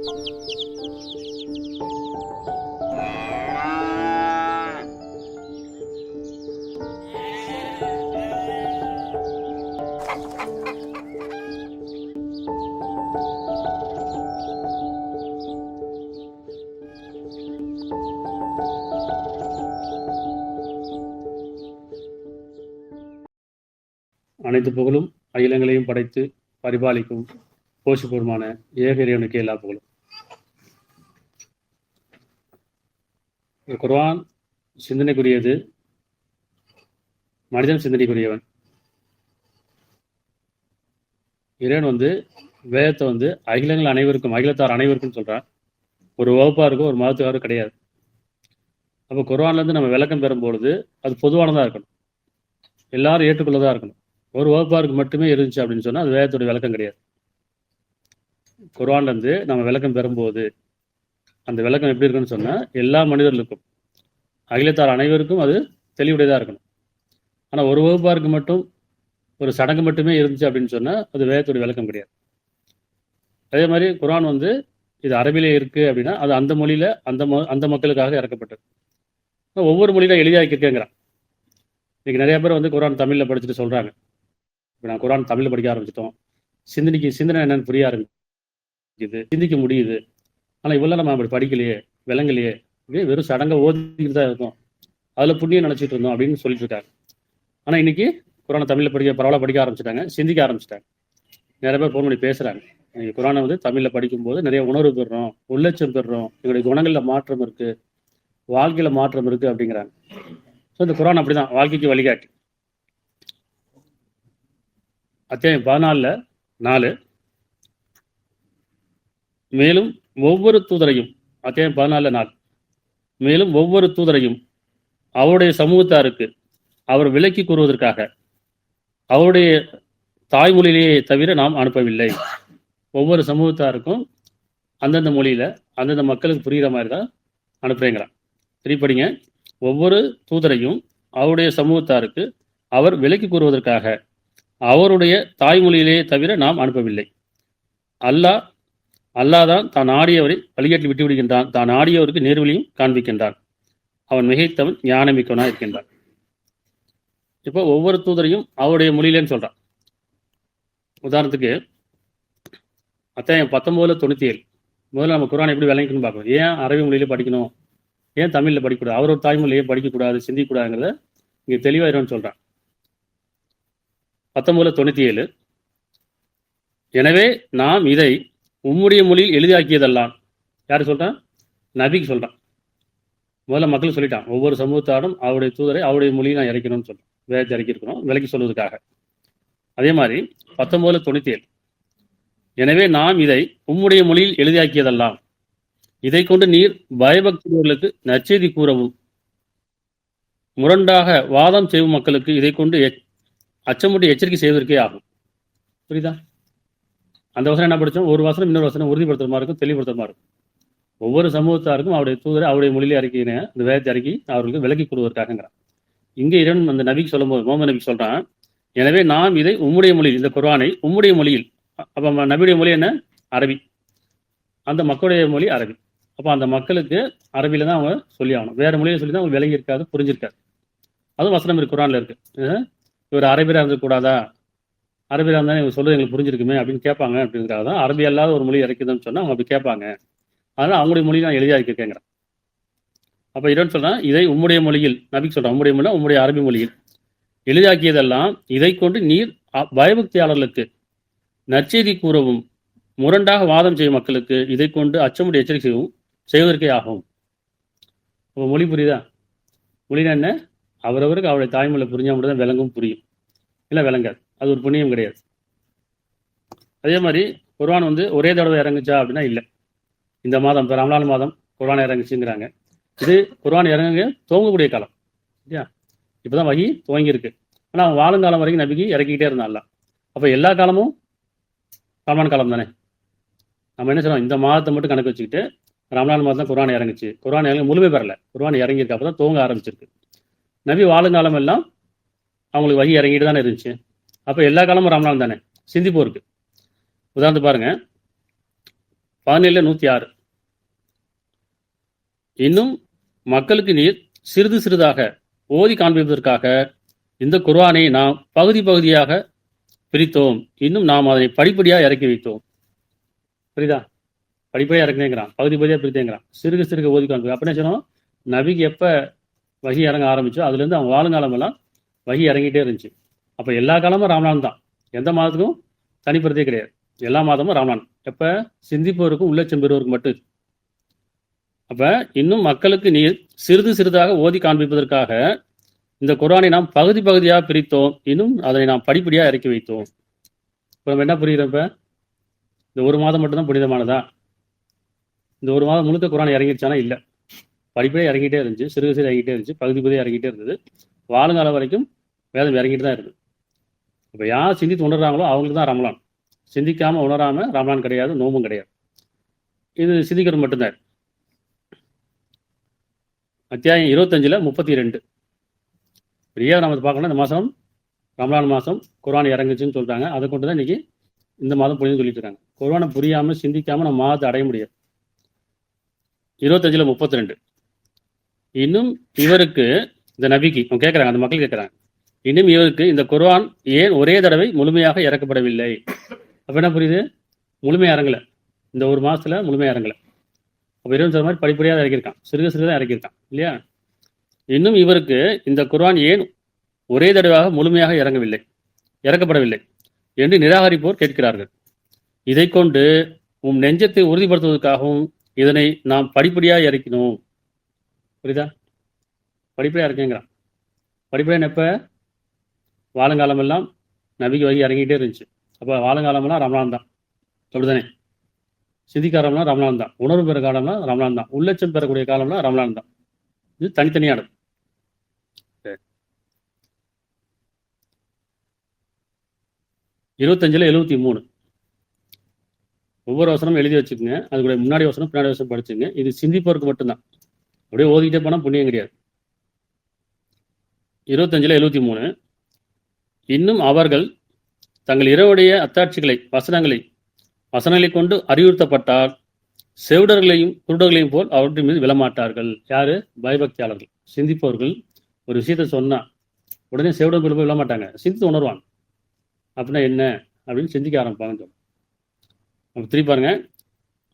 அனைத்து புகழும் அகிலங்களையும் படைத்து பரிபாலிக்கும் போஷிப்பூர்வமான ஏக இறைவனுக்கு எல்லா புகழும். குர்ஆன் சிந்தனைக்குரியது, மனிதன் சிந்தனைக்குரியவன். இறைவன் வேதத்தை அகிலங்கள் அனைவருக்கும், அகிலத்தார் அனைவருக்கும் சொல்றான். ஒரு வகுப்பாருக்கும் ஒரு மதத்துக்காரும் கிடையாது. அப்போ குர்ஆன்லேருந்து நம்ம விளக்கம் பெறும்பொழுது அது பொதுவானதாக இருக்கணும், எல்லாரும் ஏற்றுக்கொள்ளதாக இருக்கணும். ஒரு வகுப்பாருக்கு மட்டுமே இருந்துச்சு அப்படின்னு சொன்னால் அது வேதத்துடைய விளக்கம் கிடையாது. குர்ஆன்லேருந்து நம்ம விளக்கம் பெறும்போது அந்த விளக்கம் எப்படி இருக்குன்னு சொன்னால் எல்லா மனிதர்களுக்கும், அகிலத்தார் அனைவருக்கும் அது தெளிவுடையதாக இருக்கணும். ஆனால் ஒரு வகுப்பாருக்கு மட்டும் ஒரு சடங்கு மட்டுமே இருந்துச்சு அப்படின்னு சொன்னால் அது வேதத்துடைய விளக்கம் கிடையாது. அதே மாதிரி குர்ஆன் இது அரபிலே இருக்குது அப்படின்னா அது அந்த மொழியில் அந்த மக்களுக்காக இறக்கப்பட்டது. ஒவ்வொரு மொழியில எளிதாக்கியிருக்கேங்கிறான். இன்னைக்கு நிறைய பேர் குர்ஆன் தமிழில் படிச்சுட்டு சொல்கிறாங்க, இப்போ நான் குர்ஆன் தமிழில் படிக்க ஆரம்பிச்சிட்டோம், சிந்தனை என்னன்னு புரிய ஆரம்பிக்குது, சிந்திக்க முடியுது. ஆனால் இவ்வளோ நம்ம அப்படி படிக்கலையே, விளங்கலையே, வெறும் சடங்கை ஓதிக்கிட்டு தான் இருக்கும், அதில் புண்ணியம் நினச்சிட்டு இருந்தோம் அப்படின்னு சொல்லிட்டு இருக்காங்க. ஆனால் இன்னைக்கு குர்ஆனை தமிழில் பரவாயில்ல படிக்க ஆரம்பிச்சிட்டாங்க, சிந்திக்க ஆரம்பிச்சிட்டாங்க. நிறைய பேர் ஃபோன் பண்ணி பேசுகிறாங்க, இன்னைக்கு குர்ஆனை தமிழில் படிக்கும்போது நிறைய உணர்வு பெறுறோம், உள்ளட்சம் பெறுறோம், எங்களுடைய குணங்களில் மாற்றம் இருக்குது, வாழ்க்கையில் மாற்றம் இருக்குது அப்படிங்கிறாங்க. ஸோ இந்த குர்ஆன் அப்படிதான் வாழ்க்கைக்கு வழிகாட்டி. அத்தியாயம் 14:4 மேலும் ஒவ்வொரு தூதரையும், அத்தியாயம் 14:4 மேலும் ஒவ்வொரு தூதரையும் அவருடைய சமூகத்தாருக்கு அவர் விலக்கி கூறுவதற்காக அவருடைய தாய்மொழியிலேயே தவிர நாம் அனுப்பவில்லை. ஒவ்வொரு சமூகத்தாருக்கும் அந்தந்த மொழியில அந்தந்த மக்களுக்கு புரிகிற மாதிரி தான் அனுப்புறேங்கிறான். திருப்படிங்க, ஒவ்வொரு தூதரையும் அவருடைய சமூகத்தாருக்கு அவர் விலக்கி கூறுவதற்காக அவருடைய தாய்மொழியிலேயே தவிர நாம் அனுப்பவில்லை. அல்லாஹ் தான் ஆடியவரை வழிகாட்டி விட்டு விடுகின்றான், தான் ஆடியவருக்கு நேர்வழியும் காண்பிக்கின்றான், அவன் மிகைத்தவன் ஞானமிக்கவனாக இருக்கின்றான். இப்போ ஒவ்வொரு தூதரையும் அவருடைய மொழியிலேன்னு சொல்றான். உதாரணத்துக்கு அத்தியாயம் 19:97 முதல்ல நம்ம குர்ஆனை எப்படி விளங்கிக்கணும்னு பார்க்கணும். ஏன் அரபி மொழியிலே படிக்கணும், ஏன் தமிழில் படிக்கக்கூடாது, அவரோட தாய்மொழியே படிக்கக்கூடாது, சிந்திக்கக்கூடாதுங்கிறத இங்கே தெளிவாக இருன்னு சொல்கிறான். 19:97 எனவே நாம் இதை உம்முடைய மொழியில் எளிதாக்கியதெல்லாம். யார் சொல்கிறான்? நபிக்கு சொல்கிறான். முதல்ல மக்களுக்கு சொல்லிட்டான், ஒவ்வொரு சமூகத்தாரும் அவருடைய தூதரை அவருடைய மொழியை நான் இறக்கணும்னு சொல்கிறேன், வேதத்தை இறக்கியிருக்கணும் விலக்கி சொல்வதற்காக. அதே மாதிரி 19:97 எனவே நாம் இதை உம்முடைய மொழியில் எளிதாக்கியதெல்லாம், இதை கொண்டு நீர் பயபக்தியர்களுக்கு நற்செய்தி கூறவும் முரண்டாக வாதம் செய்யும் மக்களுக்கு இதை கொண்டு அச்சமூட்டி எச்சரிக்கை செய்வதற்கே ஆகும். புரியுதா? அந்த வசனம் என்ன படித்தோம், ஒரு வசனம் இன்னொரு வசனம் உறுதிப்படுத்துற மாதிரி இருக்கும், தெளிவுபடுத்துற மாதிரி இருக்கும். ஒவ்வொரு சமூகத்தாருக்கும் அவருடைய தூதரை அவருடைய மொழியிலே அறிக்கையின இந்த வேதத்தை அறிக்கை அவர்களுக்கு விலக்கி கொடுவதற்காகங்கிறான். இங்கே இறைவன் அந்த நபிக்கு சொல்லும் போது, முகமது நபிக்கு சொல்றான், எனவே நாம் இதை உம்முடைய மொழியில், இந்த குர்ஆனை உம்முடைய மொழியில். அப்போ நபியுடைய மொழி என்ன? அரபி. அந்த மக்களுடைய மொழி அரபி. அப்போ அந்த மக்களுக்கு அரபியில தான் அவங்க சொல்லி ஆகணும், வேற மொழியை சொல்லி தான் அவங்க விளங்கி இருக்காது, புரிஞ்சிருக்காது. அதுவும் வசனம் இருக்கு, குர்ஆன்ல இருக்கு. இவர் அரபியராக இருந்துக்கூடாதா, அரபியராக இருந்தால் இவங்க சொல்றது எங்களுக்கு புரிஞ்சிருக்குமே அப்படின்னு கேட்பாங்க. அப்படிங்கிறத தான் அரபி அல்லாத ஒரு மொழி இறக்குதுன்னு சொன்னால் அவங்க அப்படி கேட்பாங்க. அதனால் அவங்களுடைய மொழி நான் எழுதியா இருக்கேங்கிறேன். அப்போ இறைவன் சொல்றான், இதை உம்முடைய மொழியில், நபிக்கு சொல்றான், உம்முடைய மொழி உம்முடைய அரபி மொழியில் எளிதாக்கியதெல்லாம் இதை கொண்டு நீர் பயபக்தியாளர்களுக்கு நற்செய்தி கூறவும் முரண்டாக வாதம் செய்யும் மக்களுக்கு இதை கொண்டு அச்சமுடைய எச்சரிக்கை செய்வதற்கே ஆகும். அப்போ மொழி புரியுதா? மொழினா என்ன? அவரவருக்கு அவருடைய தாய்மொழி புரிஞ்சா மட்டும் தான் விளங்கும், புரியும், இல்லை விளங்காது. அது ஒரு புண்ணியம் கிடையாது. அதே மாதிரி குர்ஆன் ஒரே தடவை இறங்குச்சா அப்படின்னா இல்லை. இந்த மாதம் ரமலான் மாதம் குர்ஆன் இறங்குச்சுங்கிறாங்க. இது குர்ஆன் இறங்குங்க துவங்கக்கூடிய காலம் இல்லையா? இப்போதான் வகி துவங்கியிருக்கு. ஆனால் அவன் வாழுங்காலம் வரைக்கும் நபிக்கு இறக்கிக்கிட்டே இருந்தான்ல. அப்போ எல்லா காலமும் ரமலான் காலம் தானே. நம்ம என்ன சொல்றோம், இந்த மாதத்தை மட்டும் கணக்கு வச்சுக்கிட்டு ரமலான் மாதம் தான் குர்ஆன் இறங்குச்சு, குர்ஆன் இறங்க முழுமை பெறல, குர்ஆன் இறங்கியிருக்கு, அப்போ தான் துவங்க ஆரம்பிச்சிருக்கு. நபி வாழுங்காலம் எல்லாம் அவங்களுக்கு வகி இறங்கிட்டு தானே இருந்துச்சு. அப்போ எல்லா காலமும் ரமலான் தானே, சிந்திப்போம் இருக்கு. உதாரணத்து பாருங்க, 17:106. இன்னும் மக்களுக்கு நீர் சிறிது சிறிதாக ஓதி காண்பிப்பதற்காக இந்த குர்ஆனை நாம் பகுதி பகுதியாக பிரித்தோம். இன்னும் நாம் அதனை படிப்படியாக இறக்கி வைத்தோம். புரியுதா? படிப்படியாக இறக்குனேங்கிறான், பகுதி பகுதியாக பிரித்தேங்கிறான், சிறுக சிறுக ஓதி காண்பி. அப்ப என்ன சொன்னோம், நபிக்கு எப்போ வகி இறங்க ஆரம்பிச்சோ அதுலேருந்து அவன் வாழுங்காலமெல்லாம் வகி இறங்கிட்டே இருந்துச்சு. அப்போ எல்லா காலமும் ராமநான் தான், எந்த மாதத்துக்கும் தனிப்படுத்தே கிடையாது. எல்லா மாதமும் ராமநான். எப்போ சிந்திப்பவருக்கும் உள்ளச்சம் பெறுவருக்கும் மட்டும். அப்போ இன்னும் மக்களுக்கு நீர் சிறிது சிறிதாக ஓதி காண்பிப்பதற்காக இந்த குர்ஆனை நாம் பகுதி பகுதியாக பிரித்தோம். இன்னும் அதனை நாம் படிப்படியாக இறக்கி வைத்தோம். இப்போ நம்ம என்ன புரியுறோம்? இப்போ இந்த ஒரு மாதம் மட்டும்தான் புனிதமானதா? இந்த ஒரு மாதம் முழுக்க குர்ஆன் இறங்கிடுச்சானா இல்லை, படிப்படியாக இறங்கிட்டே இருந்துச்சு, சிறுக சிறு இறங்கிட்டே இருந்துச்சு, பகுதி பகுதியாக இறங்கிட்டே இருந்தது. வாழுங்காலம் வரைக்கும் வேதம் இறங்கிட்டு தான் இருந்தது. இப்போ யார் சிந்தித்து உணர்றாங்களோ அவங்களுக்கு தான் ரமலான். சிந்திக்காமல் உணராமல் ரமலான் கிடையாது, நோம்பும் கிடையாது. இது சிந்திக்கிறது மட்டும்தான். அத்தியாயம் 25:32. பெரிய நம்ம பார்க்கணும். இந்த மாதம் ரமலான் மாதம் குர்ஆன் இறங்குச்சுன்னு சொல்கிறாங்க. அதை கொண்டு தான் இன்னைக்கு இந்த மாதம் புரியுதுன்னு சொல்லிட்டு இருக்காங்க. குர்ஆனை புரியாமல் சிந்திக்காமல் நம்ம மாதத்தை அடைய முடியாது. 25:32. இன்னும் இவருக்கு, இந்த நபிக்கு அவங்க கேட்குறாங்க, அந்த மக்கள் கேட்குறாங்க, இன்னும் இவருக்கு இந்த குர்ஆன் ஏன் ஒரே தடவை முழுமையாக இறக்கப்படவில்லை? அப்போ என்ன புரியுது? முழுமையாக இறங்கலை, இந்த ஒரு மாதத்தில் முழுமையாக இறங்கலை. அப்போ இறைவன் சொல்ற மாதிரி படிப்படியாக இறக்கியிருக்கான், சிறுக சிறுக தான் இறக்கியிருக்கான் இல்லையா? இன்னும் இவருக்கு இந்த குர்ஆன் ஏன் ஒரே தடவையாக முழுமையாக இறக்கப்படவில்லை என்று நிராகரிப்போர் கேட்கிறார்கள். இதை கொண்டு உம் நெஞ்சத்தை உறுதிப்படுத்துவதற்காகவும் இதனை நாம் படிப்படியாக இறக்கினோம். புரியுதா? படிப்படியாக இறக்குங்கிறான். படிப்படியாக எப்போ? வாழுங்காலமெல்லாம் நபிக்கு வகி இறங்கிட்டே இருந்துச்சு. அப்போ வாழுங்காலமெல்லாம் ரமலான் தான், அப்படிதானே? சிந்திக்காரம்லாம் ரமலான் தான், உணர்வு பெற காலம்லாம் ரமலான் தான், உள்ளச்சம் பெறக்கூடிய காலம்லாம் ரமலான் தான். இது தனித்தனியானது. 25:73. ஒவ்வொரு வசனமும் எழுதி வச்சுக்கோங்க. அதுக்குடைய முன்னாடி வசனம் பின்னாடி வசனம் படிச்சுங்க. இது சிந்திப்பவருக்கு மட்டும்தான், அப்படியே ஓதிக்கிட்டே போனால் புண்ணியம் கிடையாது. 25:73. இன்னும் அவர்கள் தங்கள் இறைவனுடைய அத்தாட்சிகளை வசனங்களை கொண்டு அறிவுறுத்தப்பட்டால் செவிடர்களையும் குருடர்களையும் போல் அவற்றின் மீது விழமாட்டார்கள். யாரு? பயபக்தியாளர்கள், சிந்திப்பவர்கள். ஒரு விஷயத்த சொன்னா உடனே செவிடர்கள் போய் விழமாட்டாங்க, சிந்தித்து உணர்வாங்க. அப்படின்னா என்ன அப்படின்னு சிந்திக்க ஆரம்பிப்பாங்கன்னு சொல்லுவாங்க. நம்ம திருப்பி பாருங்க,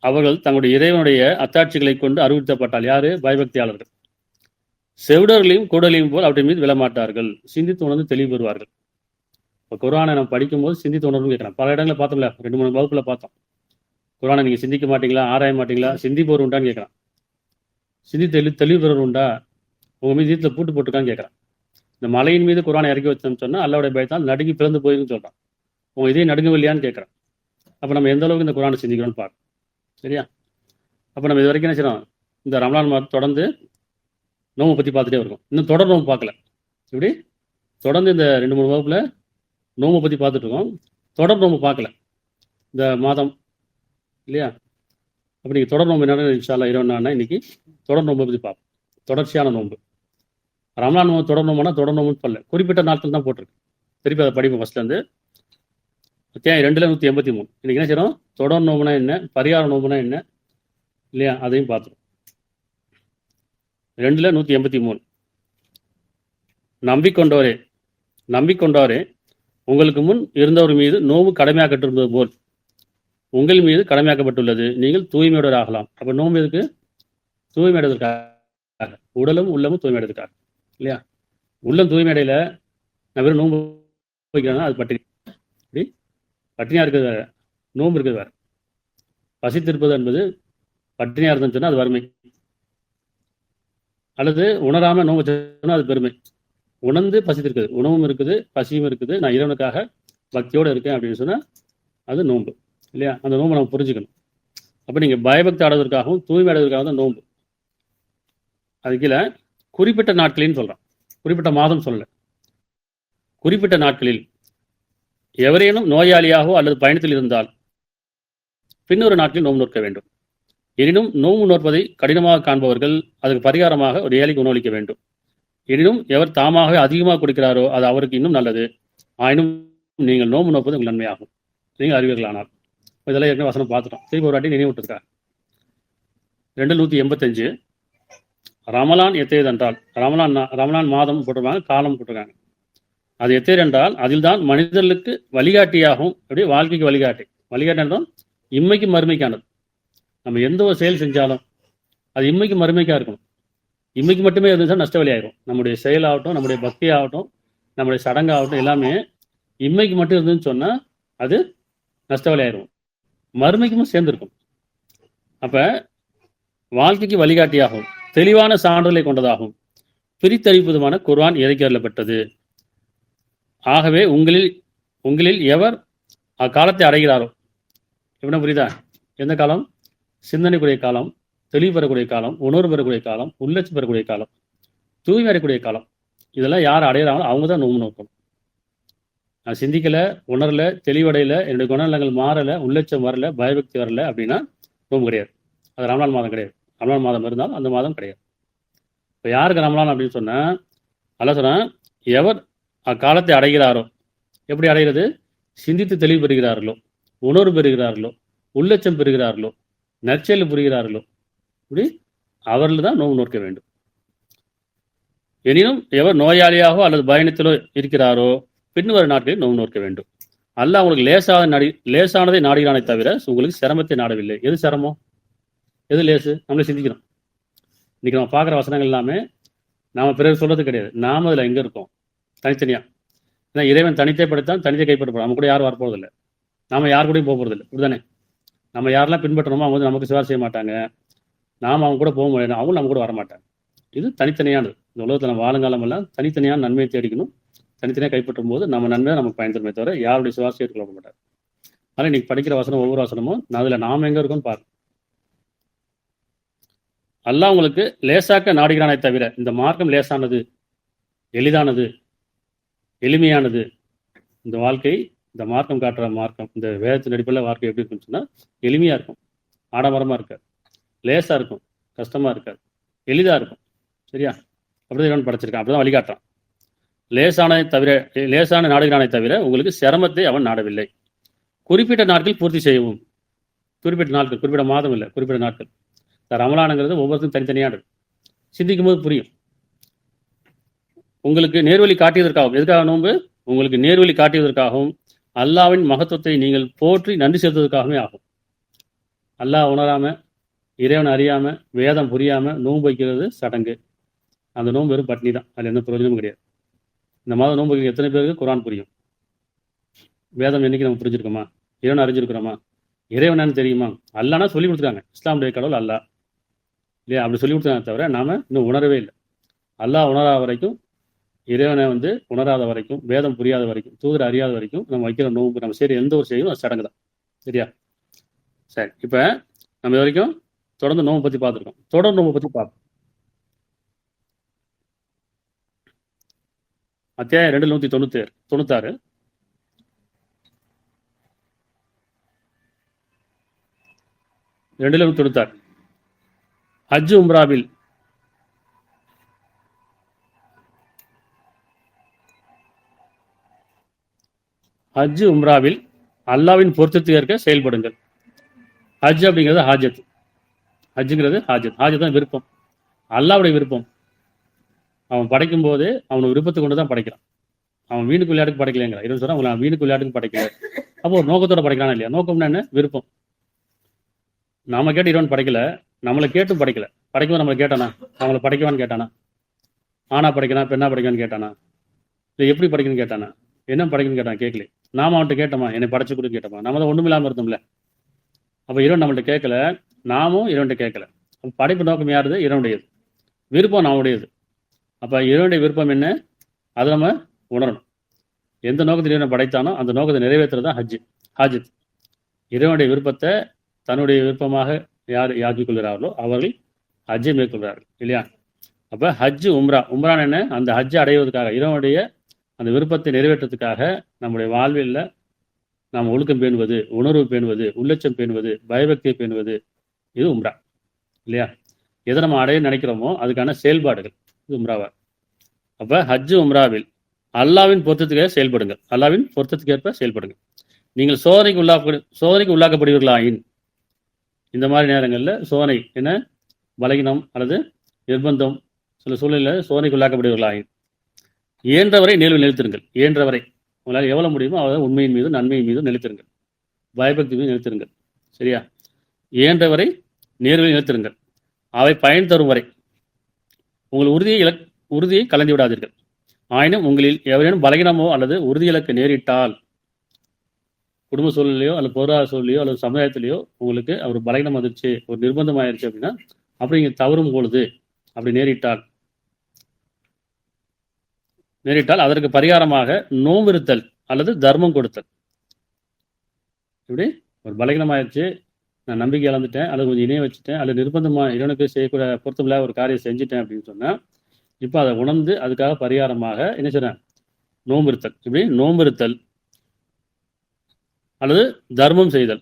அவர்கள் தங்களுடைய இறைவனுடைய அத்தாட்சிகளை கொண்டு அறிவுறுத்தப்பட்டால், யாரு? பயபக்தியாளர்கள், செவிடர்களையும் குருடர்களையும் போல் அவற்றின் மீது விழமாட்டார்கள், சிந்தித்து உணர்ந்து தெளிவு பெறுவார்கள். இப்போ குர்ஆனை நம்ம படிக்கும்போது சிந்தித்து உணர்வு கேட்கலாம். பல இடங்களில் பார்த்தோம்ல, 2-3 வகுப்புல பார்த்தோம். குர்ஆனை நீங்கள் சிந்திக்க மாட்டீங்களா, ஆராய மாட்டீங்களா, சிந்திப்பவர் உண்டான்னு கேட்குறான். தெளிவு பெறுவர் உண்டா, உங்கள் மீது வீட்டில் பூட்டு போட்டுருக்கான்னு கேட்குறான். இந்த மலையின் மீது குர்ஆனை இறக்கி வச்சோம்னு சொன்னால் அல்லாஹ்வுடைய பயத்தால் நடுங்கி பிளந்து போயிருன்னு சொல்கிறான். உங்கள் இதே நடுங்கவில்லையான்னு கேட்குறான். அப்போ நம்ம எந்த அளவுக்கு இந்த குர்ஆனை சிந்திக்கிறோம்னு பார்க்கணும். சரியா? அப்போ நம்ம இது வரைக்கும் என்ன செய்யணும், இந்த ரமலான் மாதம் தொடர்ந்து நோம்பை பற்றி பார்த்துட்டே இருக்கோம். இன்னும் தொடர் நோம்பு பார்க்கல. இப்படி தொடர்ந்து இந்த 2-3 வகுப்புல நோம்பை பற்றி பார்த்துட்டு இருக்கோம். தொடர் நோம்பு பார்க்கல இந்த மாதம் இல்லையா? அப்போ நீங்கள் தொடர் நோம்பு என்ன இன்ஷா அல்லாஹ் 21 இன்னைக்கு தொடர் நோம்பை பற்றி பார்ப்போம். தொடர்ச்சியான நோம்பு. ரமலான் நோம்பு தொடர் நோம்புனா தொடர் நோம்புன்னு சொல்லல, குறிப்பிட்ட நாட்கள் தான் போட்டிருக்கு. திருப்பி அதை படிப்போம் ஃபர்ஸ்ட்லேருந்து. அத்தியாயம் 2:183. இன்னைக்கு என்ன செய்யறோம்? தொடர் நோம்புனா என்ன, பரிகார நோம்புனா என்ன இல்லையா, அதையும் பார்த்துரும். 2:183. நம்பிக்கொண்டவரே உங்களுக்கு முன் இருந்தவர் மீது நோம்பு கடமையாக்கப்பட்டிருந்தது போல் உங்கள் மீது கடமையாக்கப்பட்டுள்ளது. நீங்கள் தூய்மையுடன் ஆகலாம். அப்போ நோம்பு எதுக்கு? தூய்மையடைவதற்காக. உடலும் உள்ளமும் தூய்மையடைவதற்காக இல்லையா? உள்ளம் தூய்மையடையில நான் வெறும் நோம்பு வைக்கிறேன்னா அது பட்டினி. அப்படி பட்டினியாக இருக்கிறது வேற, நோம்பு இருக்கிறது வேற. பசித்திருப்பது என்பது பட்டினியாக இருந்ததுன்னு சொன்னால் அது வறுமை, அல்லது உணராமல் நோம்பு வச்சோன்னா அது பெருமை. உணர்ந்து பசித்திருக்குது, உணவும் இருக்குது, பசியும் இருக்குது, நான் இறைவனுக்காக பக்தியோடு இருக்கேன் அப்படின்னு சொன்னால் அது நோன்பு இல்லையா? அந்த நோம்பை நம்ம புரிஞ்சுக்கணும். அப்போ நீங்கள் பயபக்தி ஆடுவதற்காகவும் தூய்மை அடைவதற்காக தான் நோன்பு. அது கீழே குறிப்பிட்ட நாட்களின்னு சொல்கிறான். குறிப்பிட்ட மாதம் சொல்லலை, குறிப்பிட்ட நாட்களில் எவரேனும் நோயாளியாகவோ அல்லது பயணத்தில் இருந்தால் பின்னொரு நாட்களில் நோன்பு நோக்க வேண்டும். எனினும் நோன்பு நோற்பதை கடினமாக காண்பவர்கள் அதுக்கு பரிகாரமாக ஒரு ஏழைக்கு உணவளிக்க வேண்டும். எனினும் எவர் தாமாகவே அதிகமாக கொடுக்கிறாரோ அது அவருக்கு இன்னும் நல்லது. ஆயினும் நீங்கள் நோன்பு நோப்பது உங்கள் நன்மையாகும், நீங்கள் அறிவீர்களானார். இதெல்லாம் ஏற்கனவே வசனம் பார்த்துட்டோம். திருப்பி ஒரு வாட்டி நினைவூட்டுருக்காங்க. 2185. ரமலான் எத்தேது என்றால், ரமலான் மாதம் போட்டிருக்காங்க, காலம் போட்டிருக்காங்க. அது எத்தேது என்றால் அதில் தான் மனிதர்களுக்கு வழிகாட்டியாகும், அப்படியே வாழ்க்கைக்கு வழிகாட்டி என்றால் இம்மைக்கு மறுமைக்கானது. நம்ம எந்த ஒரு செயல் செஞ்சாலும் அது இம்மைக்கு மறுமைக்காக இருக்கணும். இம்மைக்கு மட்டுமே இருந்துச்சுன்னா நஷ்ட வழியாயிரும். நம்முடைய செயலாகட்டும், நம்முடைய பக்தி ஆகட்டும், நம்முடைய சடங்காகட்டும், எல்லாமே இம்மைக்கு மட்டும் இருந்துன்னு சொன்னால் அது நஷ்ட வழியாயிரும். மறுமைக்கும் சேர்ந்திருக்கும். அப்ப வாழ்க்கைக்கு வழிகாட்டியாகும், தெளிவான சான்றுகளை கொண்டதாகும், பிரித்தறிப்பதுமான குர்ஆன் இறக்கி அருளப்பட்டது. ஆகவே உங்களில் எவர் அக்காலத்தை அடைகிறாரோ, என்ன புரியுதா? எந்த காலம்? சிந்தனைக்குரிய காலம், தெளிவு பெறக்கூடிய காலம், உணர்வு பெறக்கூடிய காலம், உள்ளட்சி பெறக்கூடிய காலம், தூய்மை அடையக்கூடிய காலம். இதெல்லாம் யார் அடைகிறாங்களோ அவங்க தான் நோம்பு நோக்கணும். நான் சிந்திக்கல, உணரல, தெளிவடையில, என்னுடைய குணநலங்கள் மாறல, உள்ளட்சம் வரல, பயபக்தி வரல அப்படின்னா நோம்பு கிடையாது. அது ரமலான் மாதம் கிடையாது. ரமலான் மாதம் இருந்தாலும் அந்த மாதம் கிடையாது. இப்போ யாருக்கு ரமலான் அப்படின்னு சொன்னா, அல்ல சொன்னா, எவர் அக்காலத்தை அடைகிறாரோ, எப்படி அடைகிறது? சிந்தித்து தெளிவு பெறுகிறார்களோ, உணர்வு பெறுகிறார்களோ, உள்ளட்சம் பெறுகிறார்களோ, நற்செயல் புரிகிறார்களோ, இப்படி அவர்கள் தான் நோன்பு நோக்க வேண்டும். எனினும் எவர் நோயாளியாகவோ அல்லது பயணத்திலோ இருக்கிறாரோ பின்வரும் நாட்களில் நோன்பு நோக்க வேண்டும். அல்லாஹ் உங்களுக்கு லேசானதை நாடுகிறானே தவிர உங்களுக்கு சிரமத்தை நாடவில்லை. எது சிரமம், எது லேசு? நம்மளே சிந்திக்கிறோம். இன்னைக்கு நம்ம பார்க்குற வசனங்கள் எல்லாமே நாம பிறகு சொல்றது கிடையாது. நாம அதில் எங்க இருக்கோம்? தனித்தனியா. ஏன்னா இறைவன் தனித்தே படைத்தான், தனித்தே கைப்பற்றப்படும். நம்ம கூட யாரும் வரப்போறதில்லை, நாம யார் கூடயும் போக போறதில்லை. இப்படிதானே? நம்ம யாரெல்லாம் பின்பற்றணுமோ அவங்க வந்து நமக்கு சேவை செய்ய மாட்டாங்க, நாம் அவங்க கூட போக முடியாது, அவங்க நம்ம கூட வரமாட்டாங்க. இது தனித்தனியானது. இந்த உலகத்தில் நம்ம வாழுங்காலம் எல்லாம் தனித்தனியான நன்மையை தேடிக்கணும். தனித்தனியாக கைப்பற்றும் போது நம்ம நன்மையை நமக்கு பயன்படுமே தவிர யாருடைய சுவாசியை ஏற்றுக்கொள்ள மாட்டார். ஆனால் இன்னைக்கு படிக்கிற வசனம், ஒவ்வொரு வசனமும் அதில் நாம் எங்க இருக்கோம்னு பாருங்க. அல்லாஹ் உங்களுக்கு லேசாக்க நாடுகிறானே தவிர, இந்த மார்க்கம் லேசானது, எளிதானது, எளிமையானது. இந்த வாழ்க்கை, இந்த மார்க்கம் காட்டுற மார்க்கம், இந்த வேதத்தின் அடிப்படையில் வாழ்க்கை எப்படி இருக்குன்னு சொன்னா எளிமையா இருக்கும், ஆடம்பரமா இருக்காது, லேசா இருக்கும், கஷ்டமா இருக்காது, எளிதா இருக்கும். சரியா? அப்படிதான் இவன் படைச்சிருக்கான், அப்படிதான் வழிகாட்டான். லேசான நாடுகிறானே தவிர உங்களுக்கு சிரமத்தை அவன் நாடவில்லை. குறிப்பிட்ட நாட்கள் பூர்த்தி செய்யவும். குறிப்பிட்ட நாட்கள், குறிப்பிட்ட மாதம் இல்லை, குறிப்பிட்ட நாட்கள். ரமலானுங்கிறது ஒவ்வொருத்தரும் தனித்தனியானது. சிந்திக்கும் போது புரியும். உங்களுக்கு நேர்வழி காட்டியதற்காகவும், எதுக்காக நோன்பு? உங்களுக்கு நேர்வழி காட்டியதற்காகவும் அல்லாஹ்வின் மகத்துவத்தை நீங்கள் போற்றி நன்றி செலுத்துவதற்காகவே ஆகும். அல்லாஹ் உணராம, இறைவன் அறியாம, வேதம் புரியாம நோன்பு வைக்கிறது சடங்கு. அந்த நோன்பு வெறும் பட்னி தான், அதில் எந்த பிரயோஜனமும் கிடையாது. இந்த மாதம் நோன்பு வைக்கிற எத்தனை பேருக்கு குர்ஆன் புரியும்? வேதம் என்னைக்கு நம்ம புரிஞ்சிருக்கோமா? இறைவன் அறிஞ்சிருக்கிறோமா? இறைவனான்னு தெரியுமா? அல்லாஹ்னா சொல்லி கொடுத்துருக்காங்க. இஸ்லாமுடைய கடவுள் அல்லாஹ் இல்லையா? அப்படி சொல்லி கொடுத்தாங்க தவிர நாம இன்னும் உணரவே இல்லை. அல்லாஹ் உணராத வரைக்கும், இறைவனை வந்து உணராத வரைக்கும், வேதம் புரியாத வரைக்கும், தூதர் அறியாத வரைக்கும் நம்ம வைக்கிற நோன்பு, நம்ம செய்யற எந்த ஒரு செய்யும் அது சடங்கு தான். சரியா? சரி, இப்ப நம்ம இது வரைக்கும் தொடர்ந்து நோன்பு பத்தி பார்த்துருக்கோம். தொடர் நோன்பு பத்தி பார்ப்போம். அத்தியாயம் 296. ஹஜ் உம்ராவில் அல்லாஹ்வின் பொருத்தத்துக்கு ஏற்க செயல்படுங்கள். ஹஜ் அப்படிங்கிறது ஹாஜத். ஹஜ்ஜுங்கிறது ஹாஜத் தான் விருப்பம், அல்லாஹ்வுடைய விருப்பம். அவன் படைக்கும் போது அவன் விருப்பத்தை கொண்டு தான் படைக்கிறான். அவன் வீணுக்கு விளையாட்டுக்கு படைக்கலைங்கிற இவன் சொல்றான், அவன் வீணுக்கு விளையாட்டுக்கு படைக்கல. அப்போ ஒரு நோக்கத்தோட படைக்கிறானா இல்லையா? நோக்கம்னா என்ன? விருப்பம். நாம கேட்டு இறைவன் படைக்கல, நம்மளை கேட்டும் படைக்கல. படைக்கும்போது நம்மளை கேட்டானா? அவங்கள படைக்கவான்னு கேட்டானா? ஆனா படைக்கணும், பெண்ணா படைக்கணும்னு கேட்டானா? இல்லை எப்படி படைக்கணும்னு கேட்டானா? என்ன படைக்கணும்னு கேட்டான்? கேட்கல. நாம அவன்கிட்ட கேட்டோமா? என்னை படைச்சு கொடுத்து கேட்டோமா? நம்ம தான் ஒண்ணும் இல்லாம இருந்தோம்ல. அப்ப இறைவன் நம்மள்ட்ட கேட்கல, நாமும் இறைவன்கிட்ட கேட்கல. படைப்பு நோக்கம் யாருது? இறைவனுடையது. விருப்பம் நம்முடையது. அப்ப இறைவனுடைய விருப்பம் என்ன? அதை நம்ம உணரணும். எந்த நோக்கத்தில் இறைவனை படைத்தானோ அந்த நோக்கத்தை நிறைவேற்றுறது தான் ஹாஜத். இறைவனுடைய விருப்பத்தை தன்னுடைய விருப்பமாக யார் ஆக்கிக் கொள்கிறார்களோ அவர்கள் ஹஜ்ஜை மேற்கொள்கிறார்கள் இல்லையா? அப்ப ஹஜ் உம்ரான் என்ன? அந்த ஹஜ்ஜை அடைவதற்காக, இறைவனுடைய அந்த விருப்பத்தை நிறைவேற்றத்துக்காக நம்முடைய வாழ்வில் நாம் ஒழுக்கம் பேணுவது, உணர்வு பேணுவது, உள்ளட்சம் பேணுவது, பயபக்தியை பேணுவது, இது உம்ரா இல்லையா? எதை நம்ம அடைய நினைக்கிறோமோ அதுக்கான செயல்பாடுகள் இது உம்ராவா. அப்ப ஹஜ் உம்ராவில் அல்லாஹ்வின் பொருத்தத்துக்கு செயல்படுங்கள். அல்லாஹ்வின் பொருத்தத்துக்கு ஏற்ப செயல்படுங்க. நீங்கள் சோதனைக்கு உள்ளாக்கப்படுவீர்களாயின், இந்த மாதிரி நேரங்களில் சோதனை என்ன? பலகீனம் அல்லது நிர்பந்தம் சில சூழ்நிலையில் சோதனைக்குள்ளாக்கப்படுவர்களாகும் இயன்றவரை நினைவில் நிலைத்திருங்கள். இயன்றவரை உங்களால் எவ்வளவு முடியுமோ அவ்வளவு உண்மையின் மீதும் நன்மையின் மீதும் நிலைத்திருங்கள். பயபக்தி மீது நிலைத்திருங்கள். சரியா? இயன்றவரை நேர்வில் நிலைத்திருங்கள். அவை பயன் தரும் வரை உங்கள் உறுதியை கலந்து விடாதீர்கள். ஆயினும் உங்களில் எவரேனும் பலகீனமோ அல்லது உறுதி இலக்கு நேரிட்டால், குடும்ப சூழ்நிலையோ அல்லது பொருளாதார சூழ்நிலையோ அல்லது சமுதாயத்திலேயோ உங்களுக்கு ஒரு பலகீனம் வந்துருச்சு, ஒரு நிர்பந்தம் ஆயிடுச்சு அப்படின்னா, அப்படி நீங்கள் தவறும் பொழுது அப்படி நேரிட்டால் அதற்கு பரிகாரமாக நோம்பிருத்தல் அல்லது தர்மம் கொடுத்தல். இப்படி ஒரு பலகீனம் ஆயிடுச்சு, நான் நம்பிக்கை இழந்துட்டேன் அல்லது கொஞ்சம் இணைய வச்சுட்டேன் அல்லது நிர்பந்தமாக இறைவனுக்கு செய்யக்கூட பொருத்தமில்லாத ஒரு காரியம் செஞ்சுட்டேன் அப்படின்னு சொன்னால், இப்போ அதை உணர்ந்து அதுக்காக பரிகாரமாக என்ன செய்றேன்? நோம்பிருத்தல். இப்படி நோம்பிருத்தல் அல்லது தர்மம் செய்தல்,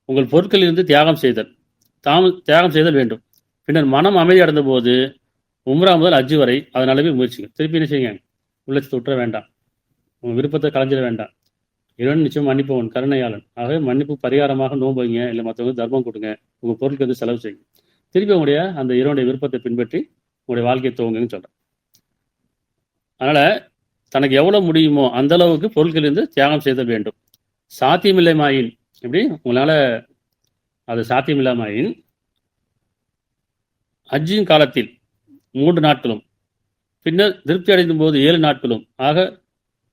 உங்கள் பொருட்களில் இருந்து தியாகம் செய்தல் வேண்டும். பின்னர் மனம் அமைதி அடைந்த போது உம்ரா முதல் அஜ்ஜு வரை அதன் அளவில் முயற்சிங்க. திருப்பி என்ன செய்யுங்க? உள்ளத்தை விட்டுற வேண்டாம், உங்கள் விருப்பத்தை கலைஞ்சிட வேண்டாம். இறைவன் நிச்சயம் மன்னிப்பவன், கருணையாளன். ஆகவே மன்னிப்பு பரிகாரமாக நோன்பு வைங்க, இல்லை மற்றவங்க தர்மம் கொடுங்க, உங்கள் பொருட்களுக்கு வந்து செலவு செய்யுங்க. திருப்பி உங்களுடைய அந்த இறைவனுடைய விருப்பத்தை பின்பற்றி உங்களுடைய வாழ்க்கையை துவங்குங்கன்னு சொல்கிறேன். அதனால் தனக்கு எவ்வளோ முடியுமோ அந்த அளவுக்கு பொருட்களிலிருந்து தியாகம் செய்தல் வேண்டும். சாத்தியமில்லைமாயின், எப்படி உங்களால் அது சாத்தியமில்லாமாயின் ஹஜ்ஜின் காலத்தில் 3 நாட்களும் பின்னர் திருப்தி அடைந்தும் போது 7 நாட்களும் ஆக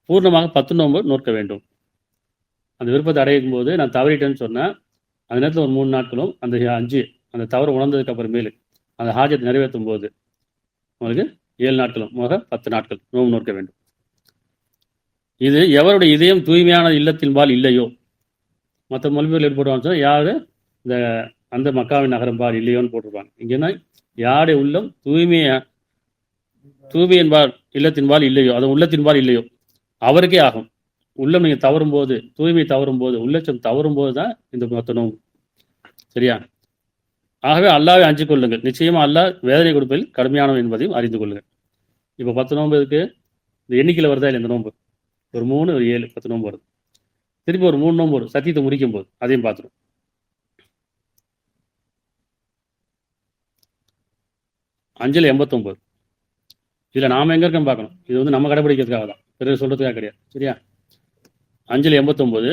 பூர்ணமாக 10 நோன்பு நோக்க வேண்டும். அந்த விருப்பத்தை அடையும் போது நான் தவறிட்டேன்னு சொன்னேன், அந்த நேரத்தில் ஒரு 3 நாட்களும் அந்த தவறு உணர்ந்ததுக்கு அப்புறமேலு அந்த ஹாஜத்தை நிறைவேற்றும் போது உங்களுக்கு 7 நாட்களும் 10 நாட்கள் நோன்பு நோக்க வேண்டும். இது எவருடைய இதயம் தூய்மையான இல்லத்தின்பால் இல்லையோ, மற்ற மொழிபெயர்கள் எப்படி போடுவாங்க சொன்னால், யாரு இந்த அந்த மக்காவின் நகரம்பால் இல்லையோன்னு போட்டிருப்பாங்க. இங்கன்னா யாருடைய உள்ளம் தூய்மையின்பால் இல்லத்தின்பால் இல்லையோ, அது உள்ளத்தின்பால் இல்லையோ அவருக்கே ஆகும். உள்ளம் நீங்கள் தவறும் போது, தூய்மை தவறும் போது, உள்ளச்சம் தவறும் போது தான் இந்த மொத்த நோம்பு. சரியா? ஆகவே அல்லாஹ்வை அஞ்சு கொள்ளுங்கள், நிச்சயமா அல்லாஹ் வேதனை கொடுப்பதில் கடுமையானவன் என்பதையும் அறிந்து கொள்ளுங்கள். இப்போ 10 நோன்பு இருக்கு, இந்த எண்ணிக்கையில் வருதா இல்லை இந்த நோன்பு? ஒரு 3 ஒரு 7 10 நோன்பு வருது. திருப்பி ஒரு 3 நோன்பு வரும் சத்தியத்தை முறிக்கும் போது, அதையும் பார்த்துடும். அஞ்சில் 89. இதில் நாம் எங்கே இருக்கோம் பார்க்கணும். இது வந்து நம்ம கடைபிடிக்கிறதுக்காக தான், பிறகு சொல்கிறதுக்காக கிடையாது. சரியா? அஞ்சில் 89.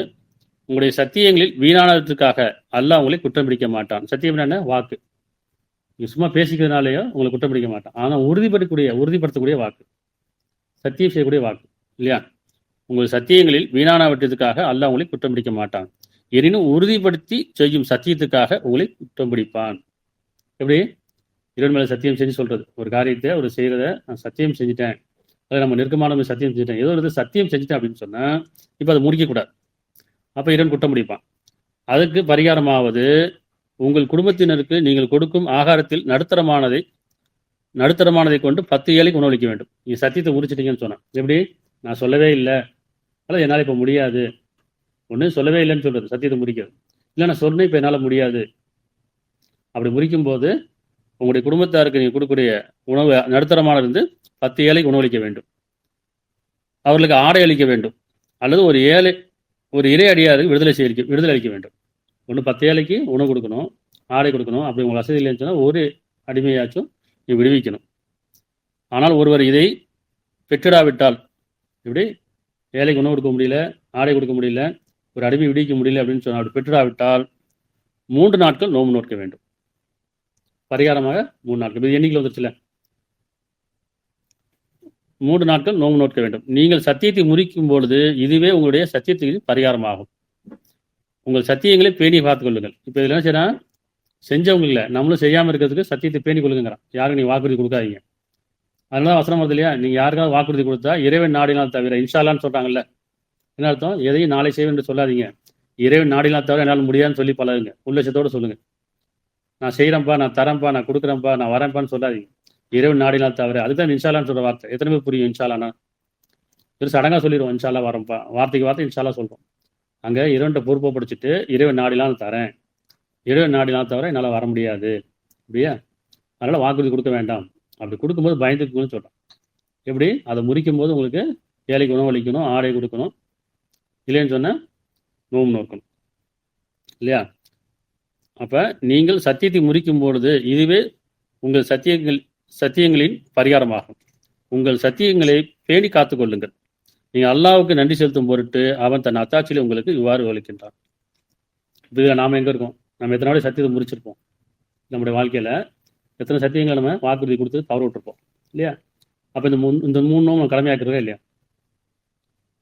உங்களுடைய சத்தியங்களில் வீணானதுக்காக அல்லாஹ் உங்களை குற்றம் பிடிக்க மாட்டான். சத்தியம் என்ன? வாக்கு. நீங்கள் சும்மா பேசிக்கிறதுனாலேயோ உங்களை குற்றம் பிடிக்க மாட்டான். ஆனால் உறுதிப்படுத்தக்கூடிய வாக்கு, சத்தியம் செய்யக்கூடிய வாக்கு இல்லையா? உங்கள் சத்தியங்களில் வீணானவற்றதுக்காக அல்லாஹ் உங்களை குற்றம் பிடிக்க மாட்டான். எனினும் உறுதிப்படுத்தி செய்யும் சத்தியத்துக்காக உங்களை குற்றம் பிடிப்பான். எப்படி? இறைவன் மேலே சத்தியம் செஞ்சு சொல்றது, ஒரு காரியத்தை ஒரு செய்கிறத நான் சத்தியம் செஞ்சுட்டேன், அதை நம்ம நெருக்கமான சத்தியம் செஞ்சுட்டேன், ஏதோ ஒரு சத்தியம் செஞ்சுட்டேன் அப்படின்னு சொன்னால் இப்போ அதை முடிக்கக்கூடாது. அப்போ இறைவன் குற்றம் பிடிப்பான். அதுக்கு பரிகாரமாவது உங்கள் குடும்பத்தினருக்கு நீங்கள் கொடுக்கும் ஆகாரத்தில் நடுத்தரமானதை கொண்டு 10 ஏழைக்கு உணவளிக்க வேண்டும். நீங்கள் சத்தியத்தை முடிச்சிட்டீங்கன்னு சொன்னேன். எப்படி? நான் சொல்லவே இல்லை, அல்லது என்னால் இப்போ முடியாது. ஒன்று சொல்லவே இல்லைன்னு சொல்றது, சத்தியத்தை முடிக்கிறது. இல்லை நான் சொன்னேன் இப்போ என்னால் முடியாது. அப்படி முடிக்கும் போது உங்களுடைய குடும்பத்தாருக்கு நீங்கள் கொடுக்கக்கூடிய உணவு நடுத்தரமானது இருந்து 10 ஏழைக்கு உணவளிக்க வேண்டும். அவர்களுக்கு ஆடை அளிக்க வேண்டும், அல்லது ஒரு இறை அடியாருக்கு விடுதலை அளிக்க வேண்டும். ஒன்று 10 ஏழைக்கு உணவு கொடுக்கணும், ஆடை கொடுக்கணும். அப்படி உங்கள் வசதி இல்லைன்னு சொன்னால் ஒரு அடிமையாச்சும் நீ விடுவிக்கணும். ஆனால் ஒருவர் இதை பெற்றிடாவிட்டால், இப்படி ஏழைக்கு உணவு கொடுக்க முடியல, ஆடை கொடுக்க முடியல, ஒரு அடிமை விடுவிக்க முடியல அப்படின்னு சொன்னால், அப்படி பெற்றிடாவிட்டால் 3 நாட்கள் நோன்பு நோக்க வேண்டும். பரிகாரமாக 3 நாட்கள். இது எண்ணிக்கையில் வந்துருச்சுல, 3 நாட்கள் நோன்பு நோக்க வேண்டும். நீங்கள் சத்தியத்தை முறிக்கும் பொழுது இதுவே உங்களுடைய சத்தியத்துக்கு பரிகாரமாகும். உங்கள் சத்தியங்களை பேணி பார்த்துக் கொள்ளுங்கள். இப்போ இதில் என்ன செய்யறா, செஞ்சவங்க இல்லை, நம்மளும் செய்யாமல் இருக்கிறதுக்கு சத்தியத்தை பேணி கொள்ளுங்கிறான். யாருக்கு நீங்கள் வாக்குறுதி கொடுக்காதீங்க. அதனால வசனம் வருது இல்லையா, நீங்கள் யாருக்காவது வாக்குறுதி கொடுத்தா இறைவன் நாடினால் தவிர, இன்ஷால்லான்னு சொல்கிறாங்கல்ல, என்ன அர்த்தம்? எதையும் நாளை செய்வேன் என்று சொல்லாதீங்க. இறைவன் நாடினால் தவிர என்னால் முடியாதுன்னு சொல்லி பழகுங்க. உள்ளட்சத்தோடு சொல்லுங்கள். நான் செய்கிறேன்ப்பா, நான் தரேன்ப்பா, நான் கொடுக்குறேன்ப்பா, நான் வரேன்ப்பான்னு சொல்லாதீங்க. இறைவன் நாடினால் தவிர. அதுதான் இன்ஷாலான்னு சொல்கிற வார்த்தை. எத்தனை பேர் புரியும் இன்ஷாலானா? பெருசு அடங்கா சொல்லிடுவோம், இன்ஷாலா வரேன்ப்பா, வார்த்தைக்கு வார்த்தை இன்ஷாலா சொல்கிறோம். அங்கே இறைவன்கிட்ட பொறுப்பை படிச்சுட்டு இறைவன் நாடிலாம் தரேன், இறைவன் நாடிலாம் தவிர என்னால் வர முடியாது, அப்படியா? அதனால் வாக்குறுதி கொடுக்க வேண்டாம். அப்படி கொடுக்கும்போது பயந்துக்குன்னு சொல்கிறேன். எப்படி? அதை முறிக்கும் போது உங்களுக்கு ஏழைக்கு உணவு அளிக்கணும், ஆடை கொடுக்கணும், இல்லைன்னு சொன்னால் நோம்பு நோக்கணும் இல்லையா? அப்போ நீங்கள் சத்தியத்தை முறிக்கும் பொழுது இதுவே உங்கள் சத்தியங்களின் பரிகாரமாகும். உங்கள் சத்தியங்களை பேணி காத்துக் கொள்ளுங்கள். நீங்கள் அல்லாஹ்வுக்கு நன்றி செலுத்தும் பொருட்டு அவன் தன் அத்தாட்சியில் உங்களுக்கு இவ்வாறு விவரிக்கின்றான். இதில் நாம் எங்கே இருக்கோம்? நம்ம எத்தனை வாட்டி சத்தியத்தை முறிச்சிருப்போம்? நம்முடைய வாழ்க்கையில் எத்தனை சத்தியங்களை நம்ம வாக்குறுதி கொடுத்து தவறு விட்டுருப்போம் இல்லையா? அப்போ இந்த 3 நோம்பு நம்ம கடமையாக்குறதே இல்லையா?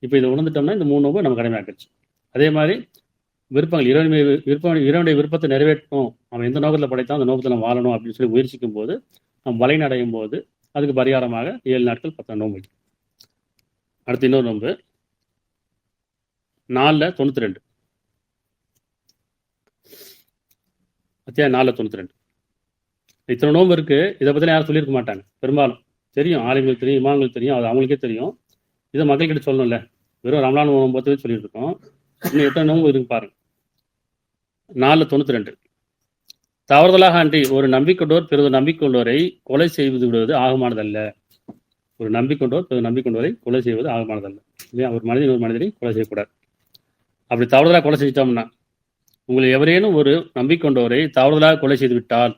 இப்போ இதை உணர்ந்துட்டோம்னா இந்த 3 நோம்பு நம்ம கடமையாக்கிடுச்சு. அதே மாதிரி விருப்பங்கள் இறைவனுடைய விருப்பத்தை நிறைவேற்றணும், அவன் எந்த நோக்கத்தில் படைத்தான் அந்த நோக்கத்தில் நம்ம வாழணும் அப்படின்னு சொல்லி முயற்சிக்கும் போது நம்ம பலனடையும் போது அதுக்கு பரிகாரமாக 7 நாட்கள் 10 நோம்பு வைக்கும். அடுத்து இன்னொரு நோம்பு 4:92 அத்தியாயம் 4:92. இத்தனை நோம்பு இருக்கு, இதை பற்றிலாம் யாரும் சொல்லியிருக்க மாட்டாங்க. பெரும்பாலும் தெரியும், ஆலிம்களுக்கு தெரியும், இமாம்களுக்கு தெரியும், அது அவங்களுக்கே தெரியும். இதை மக்கள்கிட்ட சொல்லணும்ல. வெறும் ரமலான் நோம்பு பற்றி சொல்லிட்டு இருக்கோம். இன்னும் எத்தனை நோம்பு இருக்கு பாருங்க. 4:92. தவறுதலாக அன்றி ஒரு நம்பிக்கொண்டோர் பிறகு நம்பிக்கொண்டோரை கொலை செய்து விடுவது ஆகமானதல்ல. ஒரு நம்பிக்கொண்டோர் பிறகு நம்பிக்கொண்டோரை கொலை செய்வது ஆகமானதல்ல இல்லையா? ஒரு மனிதன் ஒரு மனிதரை கொலை செய்யக்கூடாது. அப்படி தவறுதலாக கொலை செஞ்சிட்டோம்னா, உங்களை எவரேனும் ஒரு நம்பிக்கொண்டோரை தவறுதலாக கொலை செய்து விட்டால்,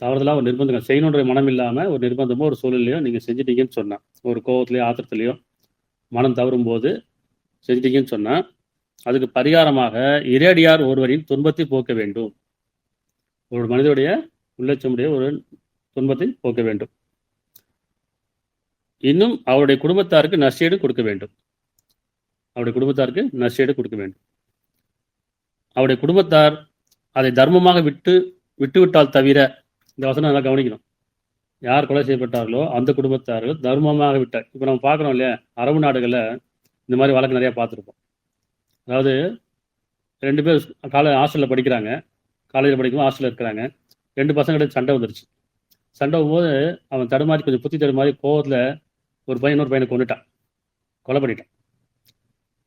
தவறுதலாக ஒரு நிர்பந்தம் செய்யணுன்ற மனம் இல்லாமல் ஒரு நிர்பந்தமோ ஒரு சூழலையோ நீங்கள் செஞ்சிட்டீங்கன்னு சொன்னா, ஒரு கோபத்திலையோ ஆத்திரத்திலையோ மனம் தவறும் போது செஞ்சிட்டீங்கன்னு சொன்னா, அதுக்கு பரிகாரமாக இறையடியார் ஒருவரின் துன்பத்தை போக்க வேண்டும். ஒரு மனிதனுடைய உள்ளச்சமுடைய ஒரு துன்பத்தை போக்க வேண்டும். இன்னும் அவருடைய குடும்பத்தாருக்கு நஷ்டீடு கொடுக்க வேண்டும். அவருடைய குடும்பத்தாருக்கு நஷ்டீடு கொடுக்க வேண்டும். அவருடைய குடும்பத்தார் அதை தர்மமாக விட்டுவிட்டால் தவிர, இந்த வசனம் நல்லா கவனிக்கணும், யார் கொலை செய்யப்பட்டார்களோ அந்த குடும்பத்தார்கள் தர்மமாக விட்டார். இப்போ நம்ம பார்க்குறோம் இல்லையா, அரபு நாடுகளில் இந்த மாதிரி வழக்கு நிறையா பார்த்துருப்போம். அதாவது 2 பேர் ஹாஸ்டலில் படிக்கிறாங்க, காலேஜில் படிக்கும்போது ஹாஸ்டலில் இருக்கிறாங்க. 2 பசங்கிட்ட சண்டை வந்துருச்சு. சண்டை வரும்போது அவன் தடுமாறி கொஞ்சம் புத்தி தடுமாறி கோவத்தில் ஒரு பையன் இன்னொரு பையனை கொண்டுட்டான், கொலை பண்ணிட்டான்.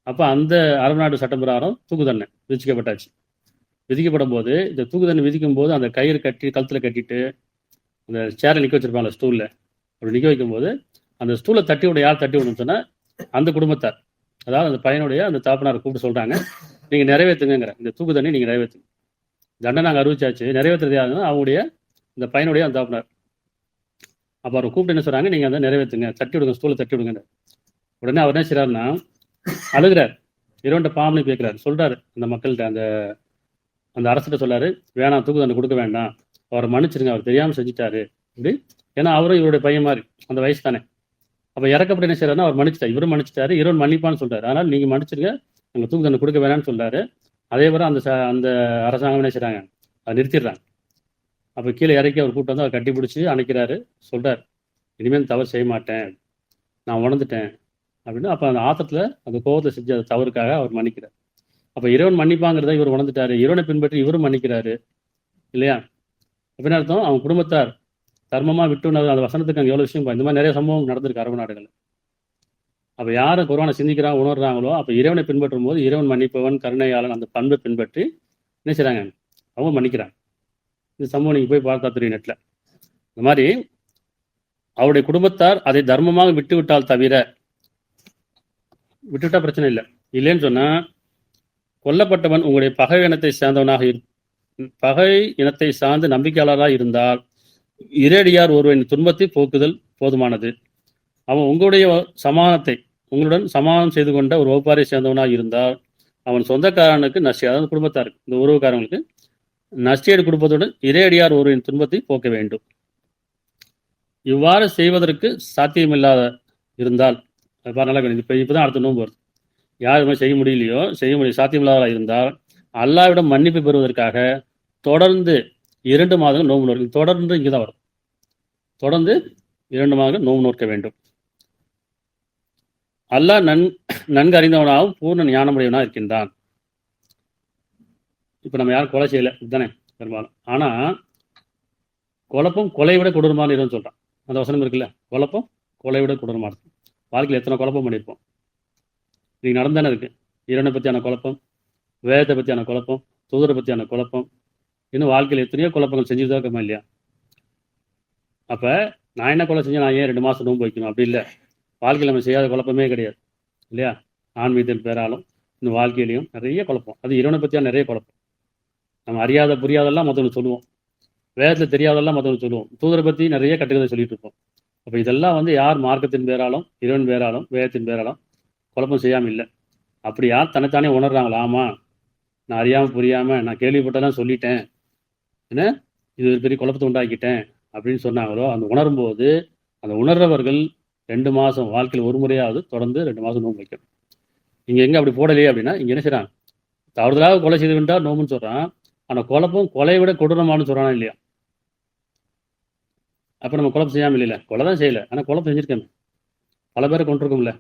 அப்போ அந்த அரபு நாடு சட்டம் பிரகாரம் தூக்கு தண்டனை விதிக்கப்பட்டாச்சு. விதிக்கப்படும் போது இந்த தூக்கு தண்டனை விதிக்கும் போது அந்த கயிறு கட்டி கழுத்தில் கட்டிட்டு அந்த சேரை நிற்க வச்சிருப்பாங்க ஸ்டூலில். அப்படி நிற்க வைக்கும்போது அந்த ஸ்டூலை தட்டி விட யார் தட்டி விடணும்னு சொன்னால் அந்த குடும்பத்தார், அதாவது அந்த பையனுடைய அந்த தாப்பனாரை கூப்பிட்டு சொல்கிறாங்க, நீங்கள் நிறைவேற்றுங்கிற இந்த தூக்கு தண்ணி நீங்கள் நிறைவேற்றுங்க. தண்டனை நாங்கள் அறிவிச்சாச்சு, நிறைவேற்றுறது யாருன்னா அவங்களுடைய இந்த பையனுடைய அந்த தாப்பனார். அப்போ அவர் கூப்பிட்டு என்ன சொல்கிறாங்க, நீங்கள் அதை நிறைவேற்றுங்க, தட்டி விடுங்க, ஸ்டூலை தட்டி விடுங்க. உடனே அவர் என்ன செய்கிறாருன்னா அழுகிறார், இறைவன்ட்ட பாம்பு கேட்குறாரு, சொல்கிறாரு அந்த மக்கள்கிட்ட, அந்த அரசிட்ட சொல்லாரு, வேணாம் தூக்கு தண்டனை கொடுக்க வேண்டாம், அவரை மன்னிச்சிருங்க, அவர் தெரியாமல் செஞ்சுட்டாரு இப்படி. ஏன்னா அவரும் இவருடைய பையன் மாதிரி அந்த வயசு தானே. அப்போ இறக்கப்பட்டு என்ன செய்யறாருன்னா அவர் மன்னிச்சிட்டார், இவரும் மன்னிச்சிட்டாரு, இறைவன் மன்னிப்பான்னு சொல்றாரு. அதனால் நீங்கள் மன்னிச்சிருங்க, நாங்கள் தூக்கு தண்டனை கொடுக்க வேணாம்னு சொல்றாரு. அதே போல அந்த அரசாங்கம் என்ன செய்றாங்க, அதை நிறுத்திடுறாங்க. அப்போ கீழே இறக்கி அவர் கூப்பிட்டு வந்து அவர் கட்டி பிடிச்சி அணைக்கிறாரு, சொல்றாரு, இனிமேல் தவறு செய்ய மாட்டேன், நான் உணர்ந்துட்டேன் அப்படின்னு. அப்போ அந்த ஆத்திரத்தில் அந்த கோபத்தை செஞ்ச தவறுக்காக அவர் மன்னிக்கிறார். அப்போ இறைவன் மன்னிப்பாங்கிறத இவர் உணர்ந்துட்டாரு, இறைவனை பின்பற்றி இவரும் மன்னிக்கிறாரு இல்லையா? அப்படின்னு அர்த்தம் அவன் குடும்பத்தார் தர்மமாக விட்டு அந்த வசனத்துக்கு அங்கே எவ்வளோ விஷயம். இந்த மாதிரி நிறைய சம்பவம் நடந்திருக்கு அரபு நாடுகள். அப்போ யாரை குர்ஆனை சிந்திக்கிறாங்க உணர்றாங்களோ அப்போ இறைவனை பின்பற்றும் போது இறைவன் மன்னிப்பவன் கருணையாளன் அந்த பண்பை பின்பற்றி என்ன செய்கிறாங்க, அவங்க மன்னிக்கிறாங்க. இந்த சம்பவம் நீங்கள் போய் பார்த்தா தெரியும் நெட்டில். இந்த மாதிரி அவருடைய குடும்பத்தார் அதை தர்மமாக விட்டுவிட்டால் தவிர, விட்டுவிட்டா பிரச்சனை இல்லை. இல்லைன்னு சொன்னால் கொல்லப்பட்டவன் உங்களுடைய பகை இனத்தை சேர்ந்தவனாக பகை இனத்தை சார்ந்து நம்பிக்கையாளராக இருந்தால் இறையடியார் ஒருவரின் துன்பத்தை போக்குதல் போதுமானது. அவன் உங்களுடன் சமாதானம் செய்து கொண்ட ஒரு வகுப்பாரை சேர்ந்தவனாக இருந்தால் அவன் சொந்தக்காரனுக்கு நஷ்டம், அதாவது குடும்பத்தாருக்கு, இந்த உறவுக்காரங்களுக்கு நஷ்டீடு கொடுப்பதுடன் இறையடியார் ஒருவரின் துன்பத்தை போக்க வேண்டும். இவ்வாறு செய்வதற்கு சாத்தியமில்லாத இருந்தால், இப்பதான் அடுத்த நோன்பு வருது, யார் இது மாதிரி செய்ய முடியலையோ, சாத்தியமில்லாதவராக இருந்தால் அல்லாஹ்விடம் மன்னிப்பு பெறுவதற்காக தொடர்ந்து 2 மாதங்கள் நோன்பு நோக்க. தொடர்ந்து இங்கே தான் வரும், தொடர்ந்து 2 மாதங்கள் நோன்பு நோக்க வேண்டும். அல்லாஹ் நன்கு அறிந்தவனாகவும் பூர்ண ஞானமுடையவனாக இருக்கின்றான். இப்போ நம்ம யாரும் கொலை செய்யலை இதுதானே பெரும்பாலும். ஆனால் குழப்பம் கொலை விட கொடூரமான இருன்னு சொல்கிறான் அந்த வசனம் இருக்குல்ல, குழப்பம் கொலை விட கொடூரமானது. வாழ்க்கையில் எத்தனை குழப்பம் பண்ணியிருப்போம், இன்னைக்கு நடந்தானே இருக்கு. இறைவனை பற்றியான குழப்பம், வேதத்தை பற்றியான குழப்பம், தூதரை பற்றியான குழப்பம், இன்னும் வாழ்க்கையில் எத்தனையோ குழப்பங்கள் செஞ்சுட்டு தான் இருக்கமா இல்லையா? அப்போ நான் என்ன கொலை செஞ்சேன், நான் ஏன் 2 மாதம் நோன்பு வைக்கணும்? அப்படி இல்லை, வாழ்க்கையில் நம்ம செய்யாத குழப்பமே கிடையாது இல்லையா? ஆன்மீகத்தின் பேராலும் இந்த வாழ்க்கையிலையும் நிறைய குழப்பம், அது இறைவனை பற்றியான நிறைய குழப்பம். நம்ம அறியாத புரியாதெல்லாம் மற்றவங்க சொல்லுவோம். வேதத்தில் தெரியாதெல்லாம் மற்றவங்க சொல்லுவோம். தூதரை பற்றி நிறைய கட்டுக்கதை சொல்லிட்டு இருப்போம். அப்போ இதெல்லாம் வந்து யார் மார்க்கத்தின் பேராலும் இறைவன் பேராலும் வேதத்தின் பேராலும் குழப்பம் செய்யாமல் இல்லை. அப்படி யார் தன்னைத்தானே உணர்றாங்களா, ஆமாம் நான் அறியாமல் புரியாமல் நான் கேள்விப்பட்டதான் சொல்லிட்டேன், என்ன இது ஒரு பெரிய குழப்பத்தை உண்டாக்கிட்டேன் அப்படின்னு சொன்னாங்களோ, அந்த உணரும்போது அந்த உணர்றவர்கள் 2 மாதம் வாழ்க்கையில் ஒரு முறையாவது தொடர்ந்து 2 மாதம் நோன்பு வைக்கணும். இங்கே எங்கே அப்படி போடலையே அப்படின்னா, இங்கே என்ன செய்கிறான், தவறுதலாக கொலை செய்து விட்டால் நோம்புன்னு சொல்கிறான். ஆனால் குழப்பம் கொலையை விட கொடூரமானு சொல்கிறானா இல்லையா? அப்போ நம்ம குழப்பம் செய்யாமல் இல்லை, கொலை தான் செய்யலை, ஆனால் குழப்பம் செஞ்சுருக்கேன், பல பேரை கொண்டிருக்கோம்ல.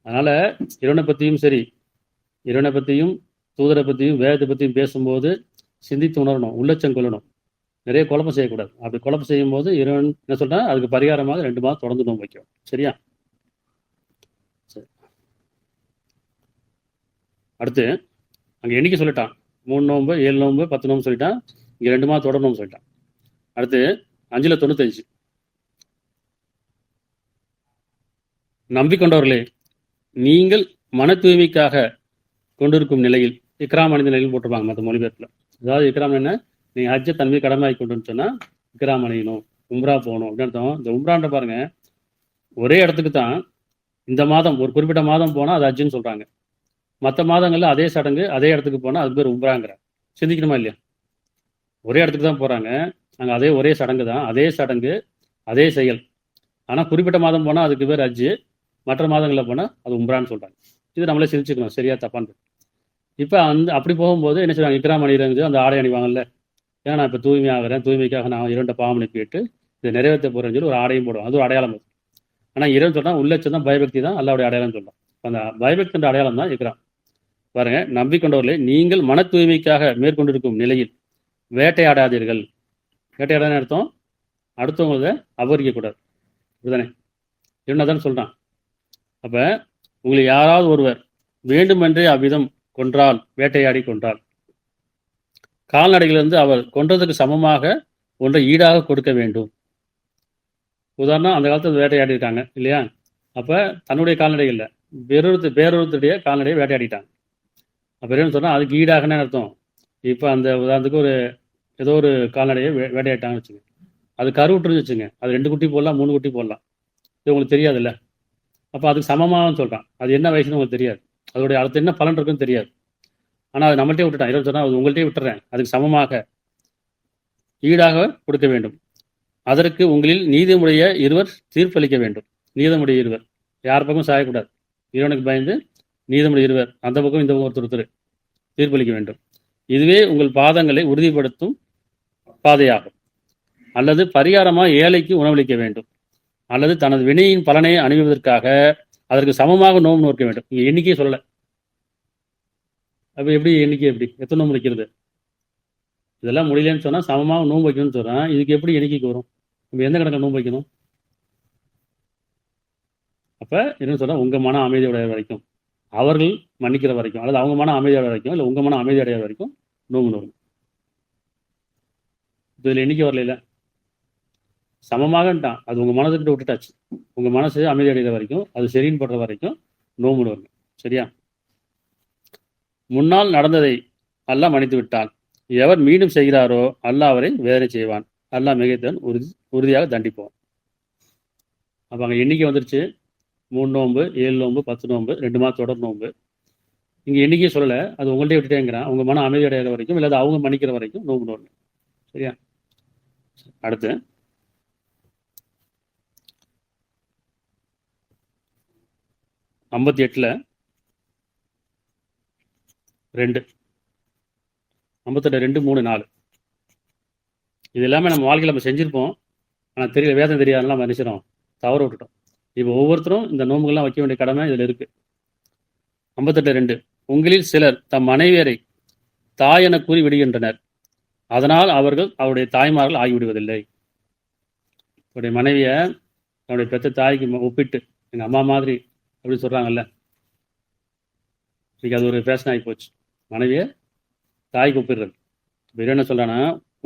அதனால் இறைவனை பற்றியும் சரி, இறைவனை பற்றியும் தூதரை பற்றியும் வேதத்தை பற்றியும் பேசும்போது சிந்தித்து உணரணும், உள்ளச்சம் கொள்ளணும், நிறைய குழப்பம் செய்யக்கூடாது. அப்படி குழப்பம் செய்யும் போது இறைவன் என்ன சொல்கிறேன், அதுக்கு பரிகாரமாக 2 மாதம் தொடர்ந்து நோன்பு வைக்கும். சரியா? சரி, அடுத்து அங்கே எண்ணிக்கை சொல்லிட்டான். 3 நோன்பு 7 நோன்பு 10 நோன்பு சொல்லிட்டான். இங்கே 2 மாதம் தொடர் நோன்பு சொல்லிட்டான். அடுத்து 5-95 நம்பிக்கொண்டவர்களே, நீங்கள் மன தூய்மைக்காக கொண்டிருக்கும் நிலையில், இக்ராம் அணிந்த நிலையில் போட்டிருப்பாங்க மற்ற மொழிபெயர்ப்பில். அதாவது இக்ராம் என்ன, நீங்கள் ஹஜ்ஜை தன்மை கடமையாக்கி கொண்டு சொன்னால் இக்ராம் அணியணும், உம்ரா போகணும் அப்படின்னு அர்த்தம். இந்த உம்ரான்ற பாருங்க, ஒரே இடத்துக்கு தான் இந்த மாதம் ஒரு குறிப்பிட்ட மாதம் போனால் அது ஹஜ்ஜுன்னு சொல்கிறாங்க. மற்ற மாதங்களில் அதே சடங்கு அதே இடத்துக்கு போனால் அது பேர் உம்ராங்கிற. சிந்திக்கணுமா இல்லையா? ஒரே இடத்துக்கு தான் போகிறாங்க, அங்கே அதே ஒரே சடங்கு தான், அதே சடங்கு அதே செயல். ஆனால் குறிப்பிட்ட மாதம் போனால் அதுக்கு பேர் ஹஜ்ஜு, மற்ற மாதங்களில் போனால் அது உம்ரான்னு சொல்கிறாங்க. இது நம்மளே சிந்திச்சுக்கணும், சரியா தப்பான்னு. இப்போ அப்படி போகும்போது என்ன செய்வாங்க, இக்ராம் அணிகிறது அந்த ஆடை அணிவாங்கல்ல. ஏன்னா நான் இப்போ தூய்மையாகிறேன், தூய்மைக்காக நான் 2 பாவம் அனுப்பிட்டு இதை நிறைவேற்ற போகிறேன்னு சொல்லி ஒரு ஆடையும் போடுவோம். அது ஒரு அடையாளம். ஆனால் இறைவன் சொன்னால் உள்ளச்சம் தான், பயபக்தி தான் அல்லாவுடைய அடையாளம் சொல்கிறோம். அந்த பயபக்தின்ற அடையாளம் தான் இக்ராம். பாருங்க, நம்பிக்கொண்டவர்களே, நீங்கள் மன தூய்மைக்காக மேற்கொண்டிருக்கும் நிலையில் வேட்டையாடாதீர்கள். வேட்டையாடான்னு அர்த்தம் அடுத்தவங்கள அபகரிக்கக்கூடாது, இதுதானே? இவனதான் சொல்கிறான். அப்போ உங்களை யாராவது ஒருவர் வேண்டுமென்றே அவ்விதம் கொன்றால், வேட்டையாடி கொன்றால், கால்நடைகளிலிருந்து அவர் கொன்றதுக்கு சமமாக ஒன்றை ஈடாக கொடுக்க வேண்டும். உதாரணம், அந்த காலத்தில் வேட்டையாடி இருக்காங்க இல்லையா? அப்போ தன்னுடைய கால்நடைகளில் வேறொருத்தருடைய கால்நடையை வேட்டையாடிட்டாங்க. அப்போ என்ன சொன்னால் அதுக்கு ஈடாகனே அர்த்தம். இப்போ அந்த உதாரணத்துக்கு ஏதோ ஒரு கால்நடையை வேட்டையாட்டாங்கன்னு வச்சுங்க, அது கருவுட்டுன்னு வச்சுங்க, அது 2 குட்டி போடலாம் 3 குட்டி போடலாம், இது உங்களுக்கு தெரியாதுல்ல. அப்போ அதுக்கு சமமானு சொல்கிறான். அது என்ன வயசுன்னு உங்களுக்கு தெரியாது, அதோடைய அடுத்து என்ன பலன் இருக்குன்னு தெரியாது. ஆனால் அது நம்மள்டே விட்டுட்டான். இறைவன் சொன்னால் அது உங்கள்கிட்டே விட்டுறேன், அதுக்கு சமமாக ஈடாக கொடுக்க வேண்டும். அதற்கு உங்களில் நீதிமுடைய இருவர் தீர்ப்பளிக்க வேண்டும். நீதமுடைய இருவர் யார் பக்கம் சாயக்கூடாது. இறைவனுக்கு பயந்து நீதமுடைய இருவர் அந்த பக்கம் இந்த பக்கம் ஒருத்தர் தீர்ப்பளிக்க வேண்டும். இதுவே உங்கள் பாதங்களை உறுதிப்படுத்தும் பாதையாகும். அல்லது பரிகாரமாக ஏழைக்கு உணவளிக்க வேண்டும், அல்லது தனது வினையின் பலனை அணிவதற்காக அதற்கு சமமாக நோன்பு நோக்க வேண்டும். இங்கே எண்ணிக்கையே சொல்லலை. அப்போ எப்படி எண்ணிக்கை, எப்படி எத்தனை நோன்பு வைக்கிறது? இதெல்லாம் முடியலன்னு சொன்னால் சமமாக நோன்பு வைக்கணும்னு சொல்கிறேன். இதுக்கு எப்படி எண்ணிக்கைக்கு வரும்? நம்ம எந்த கணக்கில் நோன்பு வைக்கணும்? அப்போ என்ன சொன்னால், உங்கள் மன அமைதியோட வரைக்கும், அவர்கள் மன்னிக்கிற வரைக்கும், அல்லது அவங்க மன அமைதியோட வரைக்கும், இல்லை உங்கள் மன அமைதி அடைய வரைக்கும் நோன்பு நோக்கணும். இப்போ இதில் எண்ணிக்கை வரல, சமமாகட்டான். அது உங்கள் மனதுக்கிட்ட விட்டுட்டாச்சு. உங்கள் மனசு அமைதி அடைகிற வரைக்கும், அது சரின்னு படுற வரைக்கும் நோன்பு நோக்கணும். சரியா? முன்னால் நடந்ததை அல்லாஹ் மன்னித்து விட்டான். எவர் மீண்டும் செய்கிறாரோ அல்லாஹ் அவரை வேதனை செய்வான். அல்லாஹ் மிகைத்தவன், உறுதியாக தண்டிப்போம். அப்போ அங்கே எண்ணிக்கை வந்துருச்சு. 3 நோன்பு 7 நோன்பு 10 நோன்பு 2 மாதம் தொடர் நோன்பு. இங்கே எண்ணிக்கையே சொல்லலை, அது உங்கள்கிட்ட விட்டுட்டேங்கிறான். உங்கள் மனம் அமைதி அடைகிற வரைக்கும், இல்லாத அவங்க மன்னிக்கிற வரைக்கும் நோன்பு நோக்கணும். சரியா? அடுத்து 58 2 58 2 3 4 இது எல்லாமே நம்ம வாழ்க்கையில் நம்ம செஞ்சுருப்போம். ஆனால் தெரியல, வேதம் தெரியாதனால நம்ம நினைச்சிடும், தவற விட்டுட்டோம். இப்போ ஒவ்வொருத்தரும் இந்த நோன்புகள்லாம் வைக்க வேண்டிய கடமை இதில் இருக்கு. 58 2 உங்களில் சிலர் தம் மனைவியரை தாய் என கூறி விடுகின்றனர், அதனால் அவர்கள் அவருடைய தாய்மார்கள் ஆகிவிடுவதில்லை. அவருடைய மனைவியை அவருடைய பெற்ற தாய்க்கு ஒப்பிட்டு எங்கள் அம்மா மாதிரி அப்படின்னு சொல்கிறாங்கல்ல. இன்னைக்கு அது ஒரு ஃபேஷன் ஆகி போச்சு, மனைவியை தாய்க்கு ஒப்பிடுறது. இப்போ என்ன சொல்கிறான்னா,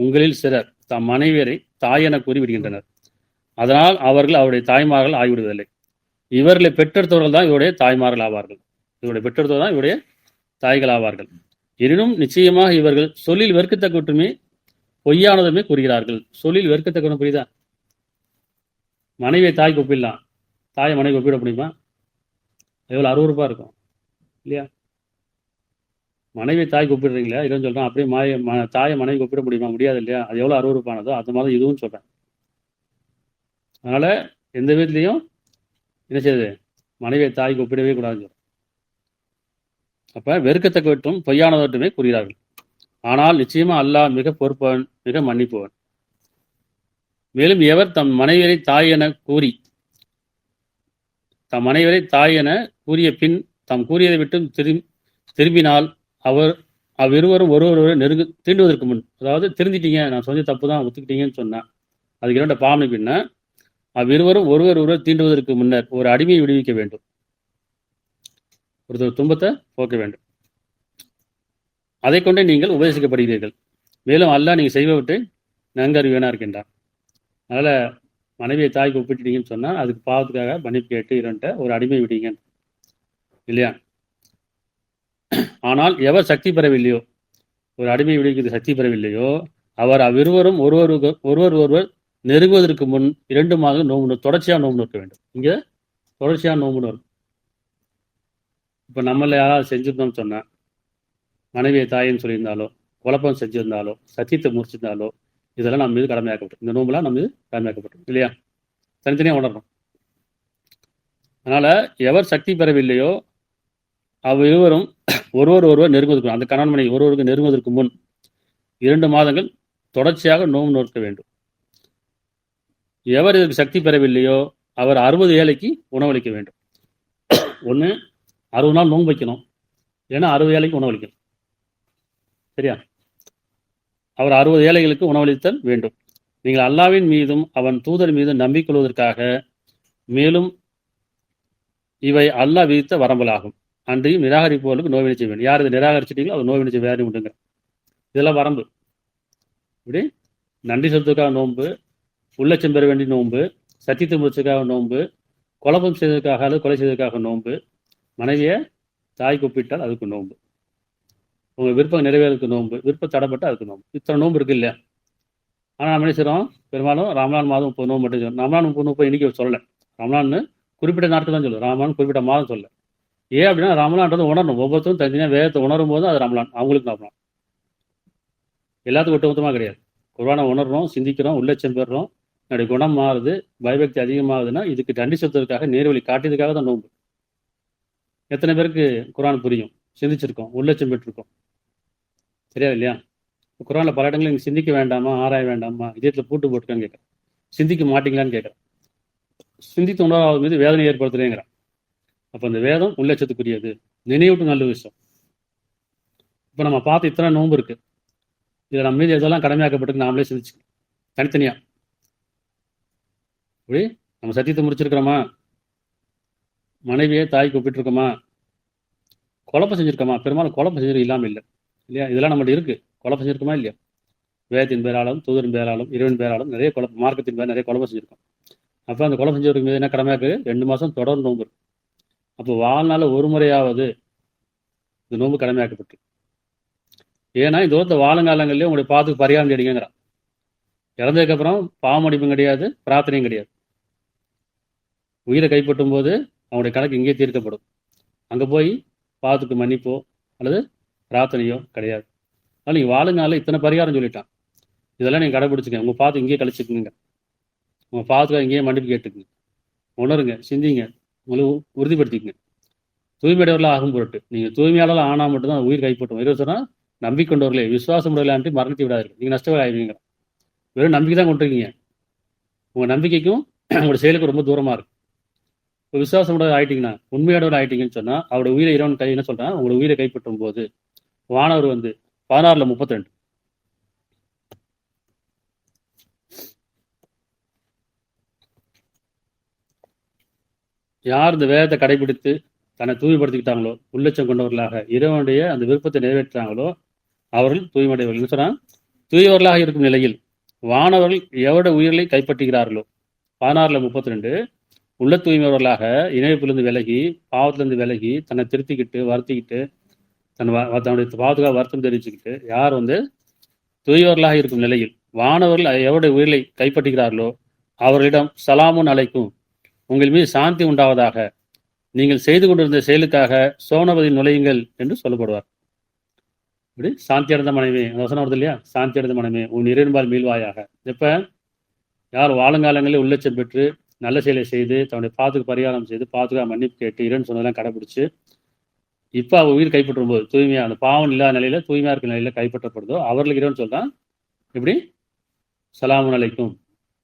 உங்களில் சிலர் தம் மனைவியரை தாய் என கூறி விடுகின்றனர், அதனால் அவர்கள் அவருடைய தாய்மார்கள் ஆகிவிடுவதில்லை. இவர்களை பெற்றெடுத்தவர்கள் தான் இவருடைய தாய்மார்கள் ஆவார்கள். இவருடைய பெற்றெடுத்தவர் தான் இவருடைய தாய்கள் ஆவார்கள். எனினும் நிச்சயமாக இவர்கள் சொல்லில் வெறுக்கத்தக்கட்டுமே பொய்யானதுமே கூறுகிறார்கள். சொல்லில் வெறுக்கத்தக்கவன புரியுதா? மனைவியை தாய்க்கு ஒப்பிடலாம், தாயை மனைவி ஒப்பிட முடியுமா? எவ்வளோ அருவருப்பாக இருக்கும் இல்லையா? மனைவி தாய்க்கு ஒப்பிடுறீங்களா? இல்லைன்னு சொல்கிறேன். அப்படியே தாயை மனைவிக்கு ஒப்பிட முடியுமா? முடியாது இல்லையா? அது எவ்வளோ அருவருப்பானதோ அந்த மாதிரி இதுவும் சொல்கிறேன். அதனால் எந்த வீட்லேயும் என்ன செய்யுது, மனைவியை தாய்க்கு ஒப்பிடவே கூடாது. அப்போ வெறுக்கத்தக்கவற்றும் பொய்யானவற்றுமே கூறுகிறார்கள். ஆனால் நிச்சயமா அல்லாஹ் மிக பொறுப்பவன், மிக மன்னிப்பவன். மேலும் எவர் தம் மனைவியரை தாய் என கூறி கூறிய பின் தாம் கூறியதை விட்டு திரும்பினால் அவர் அவ்விருவரும் ஒருவரை தீண்டுவதற்கு முன், அதாவது திருந்திட்டீங்க, நான் சொன்ன தப்பு தான் ஒத்துக்கிட்டீங்கன்னு சொன்னேன், அதுக்கு இரண்ட பாவனை பின்ன அவ்விருவரும் ஒருவர் தீண்டுவதற்கு முன்னர் ஒரு அடிமையை விடுவிக்க வேண்டும், ஒரு துன்பத்தை போக்க வேண்டும். அதை கொண்டே நீங்கள் உபதேசிக்கப்படுகிறீர்கள். மேலும் அல்லாஹ் நீங்கள் செய்வவற்றை நன்கு அறிவியனா இருக்கின்றார். அதனால் மனைவியை தாய்க்கு ஒப்பிட்டீங்கன்னு சொன்னால் அதுக்கு பாவத்துக்காக மன்னிப்பு கேட்டு இரண்ட ஒரு அடிமை விடுங்க இல்லையா? ஆனால் எவர் சக்தி பெறவில்லையோ, ஒரு அடிமை விடுவிக்கிறது சக்தி பெறவில்லையோ, அவர் அவ்விருவரும் ஒருவர் நெருங்குவதற்கு முன் 2 மாதங்கள் நோம்பு தொடர்ச்சியாக நோம்பு நிற்க வேண்டும். இங்கே தொடர்ச்சியாக நோம்பு இருக்கும். இப்போ நம்மள யாராவது செஞ்சிருந்தோம்னு சொன்னால், மனைவியை தாயின்னு சொல்லியிருந்தாலோ, குழப்பம் செஞ்சிருந்தாலோ, சத்தியத்தை முடிச்சிருந்தாலோ, இதெல்லாம் நம்ம மீது கடமையாக்கப்பட்டோம். இந்த நோம்புலாம் நம்ம மீது கடமையாக்கப்பட்டோம் இல்லையா? தனித்தனியாக உணரணும். அதனால் எவர் சக்தி பெறவில்லையோ அவ்விருவரும் ஒருவர் நெருங்குவதற்கு, அந்த கணவன் மனைவி ஒருவருக்கு நெருங்குவதற்கு முன் 2 மாதங்கள் தொடர்ச்சியாக நோம்பு நோக்க வேண்டும். எவர் இதற்கு சக்தி பெறவில்லையோ அவர் 60 ஏழைக்கு உணவளிக்க வேண்டும். ஒன்று 60 நாள் நோன்பு வைக்கணும், ஏன்னா 60 ஏழைக்கு உணவளிக்கணும். சரியா? அவர் 60 ஏழைகளுக்கு உணவளித்தல் வேண்டும். நீங்கள் அல்லாவின் மீதும் அவன் தூதர் மீதும் நம்பிக்கொள்வதற்காக, மேலும் இவை அல்லாஹ் விதித்த வரம்பலாகும். அன்றையும் நிராகரிப்பவர்களுக்கு நோய் செய்ய வேண்டும். யார் இதை நிராகரிச்சிட்டீங்களோ அவர் நோய் வேறு உண்டுங்க. இதெல்லாம் வரம்பு. இப்படி நன்றி செலுத்துக்காக நோன்பு, உள்ளச்சம் பெற வேண்டிய நோன்பு, சத்தியத்தை முடிச்சதுக்காக நோன்பு, குழப்பம் செய்ததற்காக அல்லது கொலை செய்ததற்காக நோன்பு, மனைவியை தாய்க்கு ஒப்பிட்டால் அதுக்கு நோன்பு, உங்கள் விருப்பம் நிறைவேறதுக்கு நோன்பு, விருப்பம் தடப்பட்டு அதுக்கு நோன்பு. இத்தனை நோன்பு இருக்கு இல்லையா? ஆனால் நம்ம என்ன செய்கிறோம், பெரும்பாலும் ரமலான் மாதம் 30 நோன்பு மட்டும் செய்யணும். ரமலான் 30 இன்னைக்கு சொல்லலை. ரமலான்னு குறிப்பிட்ட நாட்கள் தான் சொல்லுது, ரமலான் குறிப்பிட்ட மாதம் சொல்ல. ஏன் அப்படின்னா ரமலான்றது உணரணும். ஒவ்வொருத்தரும் தனித்தனியாக வேதத்தை உணரும் போது அது ரமலான், அவங்களுக்கு ரமலான். எல்லாத்துக்கும் ஒட்டுமொத்தமாக கிடையாது. குர்ஆனை உணர்றோம், சிந்திக்கிறோம், உள்ளச்சம் பெறுறோம், என்னுடைய குணம் மாறுது, பயபக்தி அதிகமாகுதுன்னா இதுக்கு தண்டி செலுத்துறதுக்காக, நேர்வழி காட்டியதுக்காக தான் நோன்பு. எத்தனை பேருக்கு குர்ஆன் புரியும், சிந்திச்சிருக்கோம், உள்ளச்சம் பெற்றிருக்கோம்? தெரியாது இல்லையா? குர்ஆனில் பல இடங்களில் நீங்கள் சிந்திக்க வேண்டாமா, ஆராய வேண்டாமா, இதயத்தில் பூட்டு போட்டுக்கான்னு கேட்குறேன். சிந்திக்க மாட்டீங்களான்னு கேட்குறேன். சிந்தித்து உணர்வாத மீது வேதனை ஏற்படுத்துறேங்கிறான். அப்போ அந்த வேதம் உள்ளச்சத்துக்குரியது, நினைவுட்டு நல்ல விஷயம். இப்போ நம்ம பார்த்து இத்தனை நோன்பு இருக்கு, இதில் நம்ம மீது எதெல்லாம் கடமையாக்கப்பட்டு நாமளே சிந்திச்சுக்கணும் தனித்தனியாக. இப்படி நம்ம சத்தியத்தை முடிச்சிருக்கிறோமா, மனைவியை தாய்க்கு ஒப்பிட்டுருக்கோமா, குழப்பம் செஞ்சுருக்கோமா? பெரும்பாலும் குழப்பம் செஞ்சிருக்க இல்லாமல் இல்லை இல்லையா? இதெல்லாம் நம்மகிட்ட இருக்குது. குழப்பம் செஞ்சுருக்கோமா இல்லையா? வேதத்தின் பேராலும், தூதரின் பேராலும், இறைவன் பேராலும் நிறைய குழப்பம், மார்க்கத்தின் பேர் நிறைய குழப்பம் செஞ்சுருக்கோம். அப்போ அந்த குழப்பம் செஞ்சவருக்கு மீது என்ன கடமையாக்கு? 2 மாதம் தொடர்ந்து நோன்பு இருக்கு. அப்போ வாழ்நாள் ஒரு முறையாவது இந்த நோன்பு கடமையாக்கப்பட்டு. ஏன்னா இந்த உலகத்தை வாழுங்காலங்கள்லேயே உங்களுடைய பாத்துக்கு பரிகாரம் தேடிங்கிறான். இறந்ததுக்கப்புறம் பாவமடிப்பும் கிடையாது, பிரார்த்தனையும் கிடையாது. உயிரை கைப்பற்றும் போது அவனுடைய கணக்கு இங்கே தீர்க்கப்படும். அங்கே போய் பாவத்துக்கு மன்னிப்போ அல்லது பிரார்த்தனையோ கிடையாது. அதனால் நீங்கள் வாழுங்கால இத்தனை பரிகாரம் சொல்லிட்டான், இதெல்லாம் நீங்கள் கடைபிடிச்சிங்க. உங்கள் பாத்து இங்கேயே கழிச்சுக்குங்க, உங்கள் பாத்துக்காக இங்கேயே மன்னிப்பு கேட்டுக்குங்க, உணருங்க, சிந்திங்க, உங்களை உறுதிப்படுத்திக்குங்க. தூய்மையுடையவர்களாக ஆகும் பொருட்டு. நீங்கள் தூய்மையாளர் ஆனால் மட்டும்தான் உயிர் கைப்பற்றும். இரு சொன்னால் நம்பிக்கொண்டவர்களே விசுவாசம் உடையலான்ட்டு மரணத்தை விடாதீர்கள், நீங்கள் நஷ்டவாளி ஆகிடுவீங்க. வெறும் நம்பிக்கை தான் கொண்டிருக்கீங்க, உங்கள் நம்பிக்கைக்கும் உங்களோட செயலுக்கும் ரொம்ப தூரமாக இருக்கு. இப்போ விசுவாசம் உடைய ஆகிட்டீங்கன்னா, உண்மையோட ஆகிட்டீங்கன்னு சொன்னால் அவருடைய உயிரை இறைவன் கை என்ன சொல்கிறான், உங்களோட உயிரை கைப்பற்றும் போது வானவர் 16:32 யார் இந்த வேதத்தை கடைபிடித்து தன்னை தூய்மைப்படுத்திக்கிட்டாங்களோ, உள்ளச்சம் கொண்டவர்களாக இறைவனுடைய அந்த விருப்பத்தை நிறைவேற்றாங்களோ அவர்கள் தூய்மையுடையவர்கள் சொன்னால், தூயவர்களாக இருக்கும் நிலையில் வானவர்கள் எவட உயிர்களை கைப்பற்றுகிறார்களோ 16:32 உள்ள தூய்மையவர்களாக இணைப்பிலிருந்து விலகி, பாவத்திலிருந்து விலகி, தன்னை திருத்திக்கிட்டு வருத்திக்கிட்டு, தன்னுடைய பாவத்துக்காக வருத்தம் தெரிவிச்சுக்கிட்டு யார் தூயவர்களாக இருக்கும் நிலையில் வானவர்கள் எவருடைய உயிரை கைப்பற்றுகிறார்களோ அவர்களிடம் சலாமுன் அலைக்கும், உங்கள் மீது சாந்தி உண்டாவதாக, நீங்கள் செய்து கொண்டிருந்த செயலுக்காக சோனபதியில் நுழையுங்கள் என்று சொல்லப்படுவார். இப்படி சாந்தி அடைந்த மனைவி, அந்த வசனம் வருது இல்லையா, சாந்தி அடைந்த மனைவி உன் இறைவன்பால் மீள்வாயாக. எப்ப யார் வாழுங்காலங்களில் உள்ளச்சம் பெற்று நல்ல செயலை செய்து தன்னுடைய பாத்துக்கு பரிகாரம் செய்து பாத்துக்காக மன்னிப்பு கேட்டு இறைவன் சொன்னதெல்லாம் கடைபிடிச்சு இப்ப அவ உயிர் கைப்பற்றும் போது தூய்மையா, அந்த பாவம் இல்லாத நிலையில தூய்மையா இருக்கிற நிலையில கைப்பற்றப்படுதோ அவர்களுக்கு இறைவன் சொல்றான் இப்படி சலாமுன் அலைக்கும்.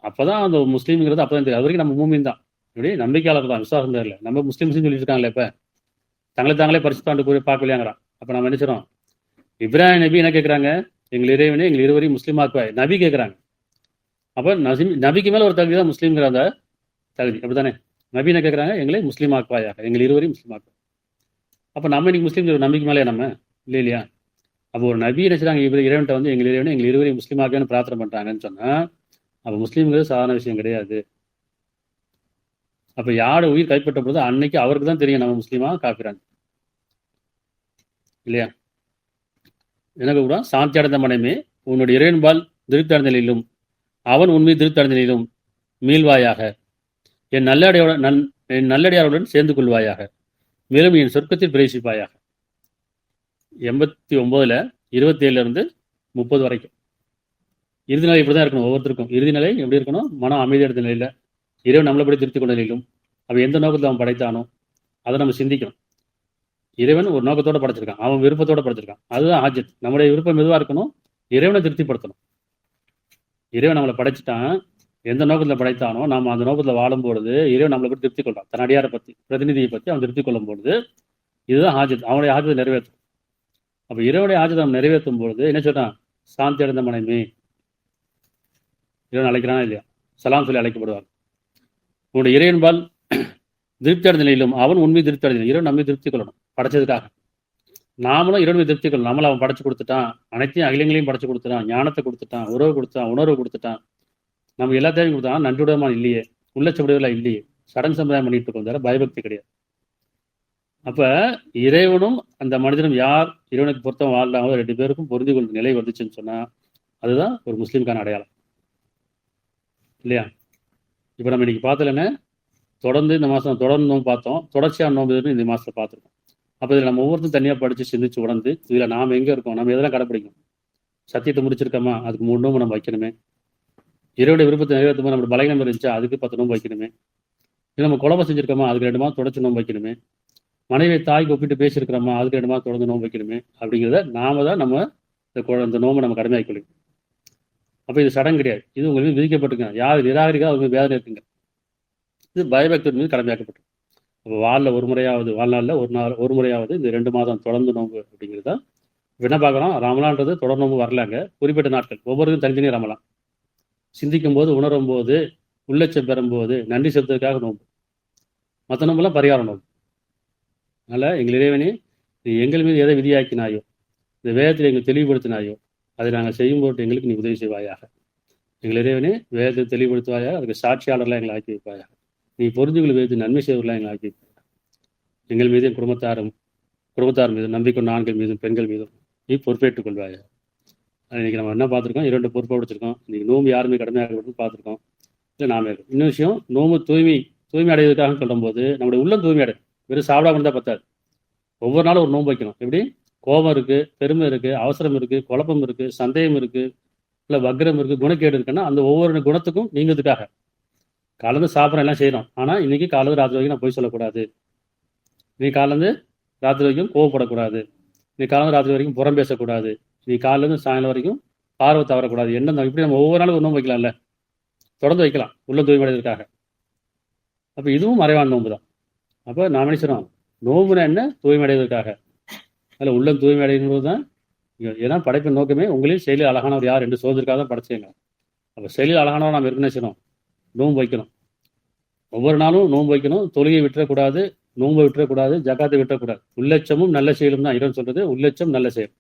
அப்பதான் அந்த முஸ்லீம்ங்கிறது அப்பதான் தெரியும். அது வரைக்கும் நம்ம மூமின் தான், இப்படி நம்பிக்கையாளர் தான், விசுவாசம் தெரியல. நம்ம முஸ்லீம்ஸ் சொல்லிட்டு இருக்காங்களே, இப்ப தாங்களே பரிசுத்தாண்டு போய் பார்க்கலையாங்கிறான். அப்ப நம்ம நினைச்சிடும் இப்ராஹிம் நபி என்ன கேட்கறாங்க, எங்கள் இறைவனே எங்கள் இருவரையும் முஸ்லீமாக்குவாய் நபி கேட்கறாங்க. அப்ப நபிக்கு மேல ஒரு தகுதி தான் முஸ்லீம்ங்கிற அந்த தகுதி, அப்படித்தானே? நபி என்ன கேட்கறாங்க, எங்களை முஸ்லீமாக்குவாயாக, எங்கள் இருவரையும் முஸ்லீமாக்குவாய். அப்ப நம்ம இன்னைக்கு முஸ்லீம் நம்பிக்கை மேலே நம்ம இல்லையா? அப்போ ஒரு நபி நினைச்சாங்க இறைவன்ட்ட வந்து எங்கள் இறைவனை எங்கள் இருவரையும் முஸ்லீமாக்குன்னு பிரார்த்தனை பண்றாங்கன்னு சொன்னா அப்ப முஸ்லீம்ங்கிறது சாதாரண விஷயம் கிடையாது. அப்ப யாரு உயிர் கைப்பற்றப்படுதோ அன்னைக்கு அவருக்கு தான் தெரியும் நம்ம முஸ்லீமா காப்பிறாங்க இல்லையா? எனக்கு கூட சாந்தி அடைந்த மனைமே உன்னுடைய இறைவன்பால் திருப்தி அடைந்த நிலையிலும் அவன் உண்மை திருப்தி அடைந்த நிலையிலும் மீள்வாயாக, என் நல்லடியாருடன் சேர்ந்து கொள்வாயாக, மேலும் என் சொர்க்கத்தில் பிரவேசிப்பாயாக. 89 27 இருந்து 30 வரைக்கும் இறுதி நிலை இப்படிதான் இருக்கணும். ஒவ்வொருத்தருக்கும் இறுதி நிலை எப்படி இருக்கணும்? மனம் அமைதி அடைந்த நிலையில இறைவன் நம்மளபடி திருப்தி கொண்ட நிலையிலும் அவன் எந்த நோக்கத்தில் அவன் படைத்தானோ அதை நம்ம சிந்திக்கணும். இறைவன் ஒரு நோக்கத்தோட படைச்சிருக்கான், அவன் விருப்பத்தோட படைச்சிருக்கான், அதுதான் ஆஜத். நம்முடைய விருப்பம் எதுவா இருக்கணும்? இறைவனை திருப்திப்படுத்தணும். இறைவன் நம்மளை படைச்சிட்டான், எந்த நோக்கத்தில் படைத்தானோ நம்ம அந்த நோக்கத்தில் வாழும் பொழுது இறைவன் நம்மளை பற்றி திருப்தி கொள்றான். தன் அடியாரை பற்றி பிரதிநிதியை பற்றி அவன் திருப்தி கொள்ளும் பொழுது இதுதான் ஆஜத், அவனுடைய ஆஜத்தை நிறைவேற்றும். அப்ப இறைவனுடைய ஆஜத்தை அவன் நிறைவேற்றும் பொழுது என்ன சொல்றான்? சாந்தி அடைந்த மனைவி இறைவன் அழைக்கிறானா இல்லையா? சலாம் சொல்லி அழைக்கப்படுவார். உன்னுடைய இறைவன்பால் திருப்தி அடைந்த நிலையிலும் அவன் உண்மை திருப்தி அடைந்த இறைவன் நம்மை திருப்தி கொள்ளணும் படைச்சதுக்காக. நாமளும் இறைவனை திருப்தி கொள்ளணும். நம்மள அவன் படைச்சு கொடுத்துட்டான், அனைத்தையும் அகிலங்களையும் படைச்சு கொடுத்துட்டான், ஞானத்தை கொடுத்துட்டான், உறவு கொடுத்தான், உணர்வு கொடுத்துட்டான், நம்ம எல்லாத்தையும் கொடுத்தான். நன்றியுடமா இல்லையே, உள்ளச்சப்படுதலாம் இல்லையே, சடங்கு சம்பிரதாயம் பண்ணிட்டு இருக்கோம், தவிர பயபக்தி கிடையாது. அப்ப இறைவனும் அந்த மனிதனும் யார் இறைவனுக்கு பொருத்தம் வாழ்றாங்களோ 2 பேருக்கும் பொருந்தி கொள்ளும் நிலை வந்துச்சுன்னு சொன்னா அதுதான் ஒரு முஸ்லீமுக்கான அடையாளம் இல்லையா? இப்ப நம்ம இன்னைக்கு பார்த்தலன்னு தொடர்ந்து இந்த மாசம் தொடர்ந்து நோம்பு பார்த்தோம், தொடர்ச்சியான நோம்பு இந்த மாசத்துல பார்த்துருக்கோம். அப்ப இதில் நம்ம ஒவ்வொருத்தரும் தனியா படிச்சு சிந்திச்சு உணர்ந்து இதுல நாம எங்க இருக்கோம், நம்ம எதெல்லாம் கடைப்பிடிக்கணும்? சத்தியத்தை முடிச்சிருக்கோமா? அதுக்கு 3 நோம்பு நம்ம வைக்கணுமே. இறைவனுடைய விருப்பத்தை நிறைவேற்றும் போது நம்ம பலகீனம் இருந்துச்சா அதுக்கு 10 நோம்பு வைக்கணுமே. இல்லை நம்ம குழம்பு செஞ்சிருக்கோமா அதுக்கு 2 மாதம் தொடர்ச்சி நோம்பு வைக்கணுமே. மனைவி தாய்க்கு ஒப்பிட்டு பேசியிருக்கிறோமா அதுக்கு 2 மாதம் தொடர்ந்து நோம்பு வைக்கணுமே. அப்படிங்கிறத நாம தான் நம்ம இந்த நோம்பை நம்ம கடமையாக்கி கொள்ளும். அப்ப இது சடங்கு கிடையாது, இது உங்களுக்கு விதிக்கப்பட்டிருக்காங்க. யார் நிராகரிக்கா அவங்க வேதனை இருக்குங்க. இது பயபக்தி மீது கடமையாக்கப்பட்டு அப்போ வாழ்நாளில் ஒரு முறையாவது இந்த 2 மாதம் தொடர்ந்து நோம்பு அப்படிங்கிறதா என்ன பார்க்குறோம். ரமலான்றது தொடர் நோம்பு வரலாங்க, குறிப்பிட்ட நாட்கள் ஒவ்வொருக்கும் தனித்தனியாக ரமலான். சிந்திக்கும் போது, உணரும் போது, உள்ளச்சம் பெறும்போது நன்றி செலுத்துவதற்காக நோம்பு. மற்ற நோம்பெல்லாம் பரிகாரம் நோம்பு. அதனால் எங்கள் இறைவனே நீ எங்கள் மீது எதை விதியாக்கினாயோ, இந்த வேதத்தில் எங்களை தெளிவுபடுத்தினாயோ அதை நாங்கள் செய்யும் போது எங்களுக்கு நீ உதவி செய்வாயாக. எங்கள் இறைவனே வேதத்தை தெளிவுபடுத்துவாயாக, அதுக்கு சாட்சியாளர்லாம் எங்களை ஆக்கி வைப்பாயாக. நீ பொருந்துகள் வேதத்தை நன்மை செய்வர்களாக எங்களை ஆக்கி வைப்பாயாக. எங்கள் மீதும் குடும்பத்தார் மீதும் நம்பிக்கொண்ட ஆண்கள் மீதும் பெண்கள் மீதும் நீ பொறுப்பேற்றுக் கொள்வாயாக. இன்னைக்கு நம்ம என்ன பார்த்துருக்கோம்? 2 பொறுப்பை பிடிச்சிருக்கோம். இன்னைக்கு நோம்பு யாருமே கடமையாக பார்த்துருக்கோம். இல்லை நாம இருக்கும். இன்னொரு விஷயம், நோம்பு தூய்மை அடைவதற்காக சொல்லும் போது நம்முடைய உள்ளம் தூய்மை அடையும். வெறும் சாப்பிடாம இருந்தால் பத்தாது. ஒவ்வொரு நாளும் ஒரு நோன்பு வைக்கணும். எப்படி? கோபம் இருக்கு, பெருமை இருக்கு, அவசரம் இருக்கு, குழப்பம் இருக்கு, சந்தேகம் இருக்கு, இல்லை வக்ரம் இருக்கு, குணக்கேடு இருக்குன்னா அந்த ஒவ்வொரு குணத்துக்கும் நீங்கிறதுக்காக காலந்து சாப்பிட்ற எல்லாம் செய்யணும். ஆனால் இன்னைக்கு காலந்து ராத்திரி வரைக்கும் நான் போய் சொல்லக்கூடாது, நீ காலந்து ராத்திரி வரைக்கும் கோவப்படக்கூடாது, நீ காலந்து ராத்திரி வரைக்கும் புறம் பேசக்கூடாது, நீ காலிலேருந்து சாயங்காலம் வரைக்கும் பார்வை தவறக்கூடாது. என்ன இப்படி நம்ம ஒவ்வொரு நாளும் ஒரு நோன்பு வைக்கலாம்ல, தொடர்ந்து வைக்கலாம் உள்ள தூய்மையடைவதற்காக. அப்போ இதுவும் மறைவான நோன்பு தான். அப்போ நான் நினைச்சிடும் நோம்புனா என்ன? தூய்மையடைவதற்காக. அதில் உள்ளம் தூய்மையடைகிறது தான். ஏன்னா படைப்பின் நோக்கமே உங்களில் செயலில் அழகானவர் யார் என்று சோதற்காக தான் படைச்சேங்க. அப்போ செயலில் அழகானவர் நாம் இருக்குன்னு செய்யணும், நோன்பு வைக்கணும். ஒவ்வொரு நாளும் நோன்பு வைக்கணும். தொழுகை விட்டுறக்கூடாது, நோன்பை விட்டுறக்கூடாது, ஜக்காத்தை விட்டுறக்கூடாது. உள்ளச்சமும் நல்ல செயலும் தான் இறைவன் சொல்றது. உள்ளச்சம் நல்ல செயல்.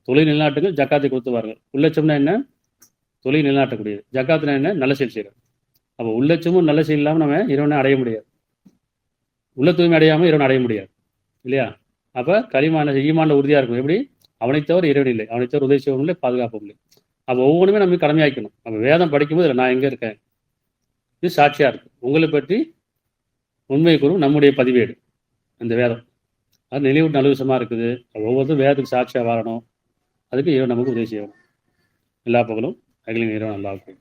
தொழில் நிலநாட்டுகள் ஜக்காத்தை கொடுத்து வாருங்கள். உள்ளச்சம்னா என்ன? தொழில் நிலநாட்டக்கூடியது. ஜக்காத்துனா என்ன? நல்ல செயல் செய்யறது. அப்போ உள்ளச்சமும் நல்ல செயல் இல்லாமல் நம்ம இறைவனை அடைய முடியாது. உள்ள தூய்மை அடையாமல் இறைவன் அடைய முடியாது இல்லையா? அப்போ ஈமான்ல உறுதியாக இருக்கும். எப்படி? அவனை தவிர இறைவன் இல்லை, அவனை தவிர உதவி செய்வதும் இல்லை, பாதுகாப்பும் இல்லை. அப்போ ஒவ்வொன்றுமே நம்ம கடமையாக்கணும். நம்ம வேதம் படிக்கும்போது இதில் நான் எங்கே இருக்கேன், இது சாட்சியாக இருக்கு. உங்களை பற்றி உண்மை கூறும் நம்முடைய பதிவேடு இந்த வேதம். அது நினைவு நல்ல விஷயமா இருக்குது. ஒவ்வொருத்தரும் வேதத்துக்கு சாட்சியாக வாழணும். அதுக்கு இறைவன் நமக்கு உதவி செய்யணும். எல்லா புகழும் அகில இறைவன் அல்லாஹ்வுக்கு.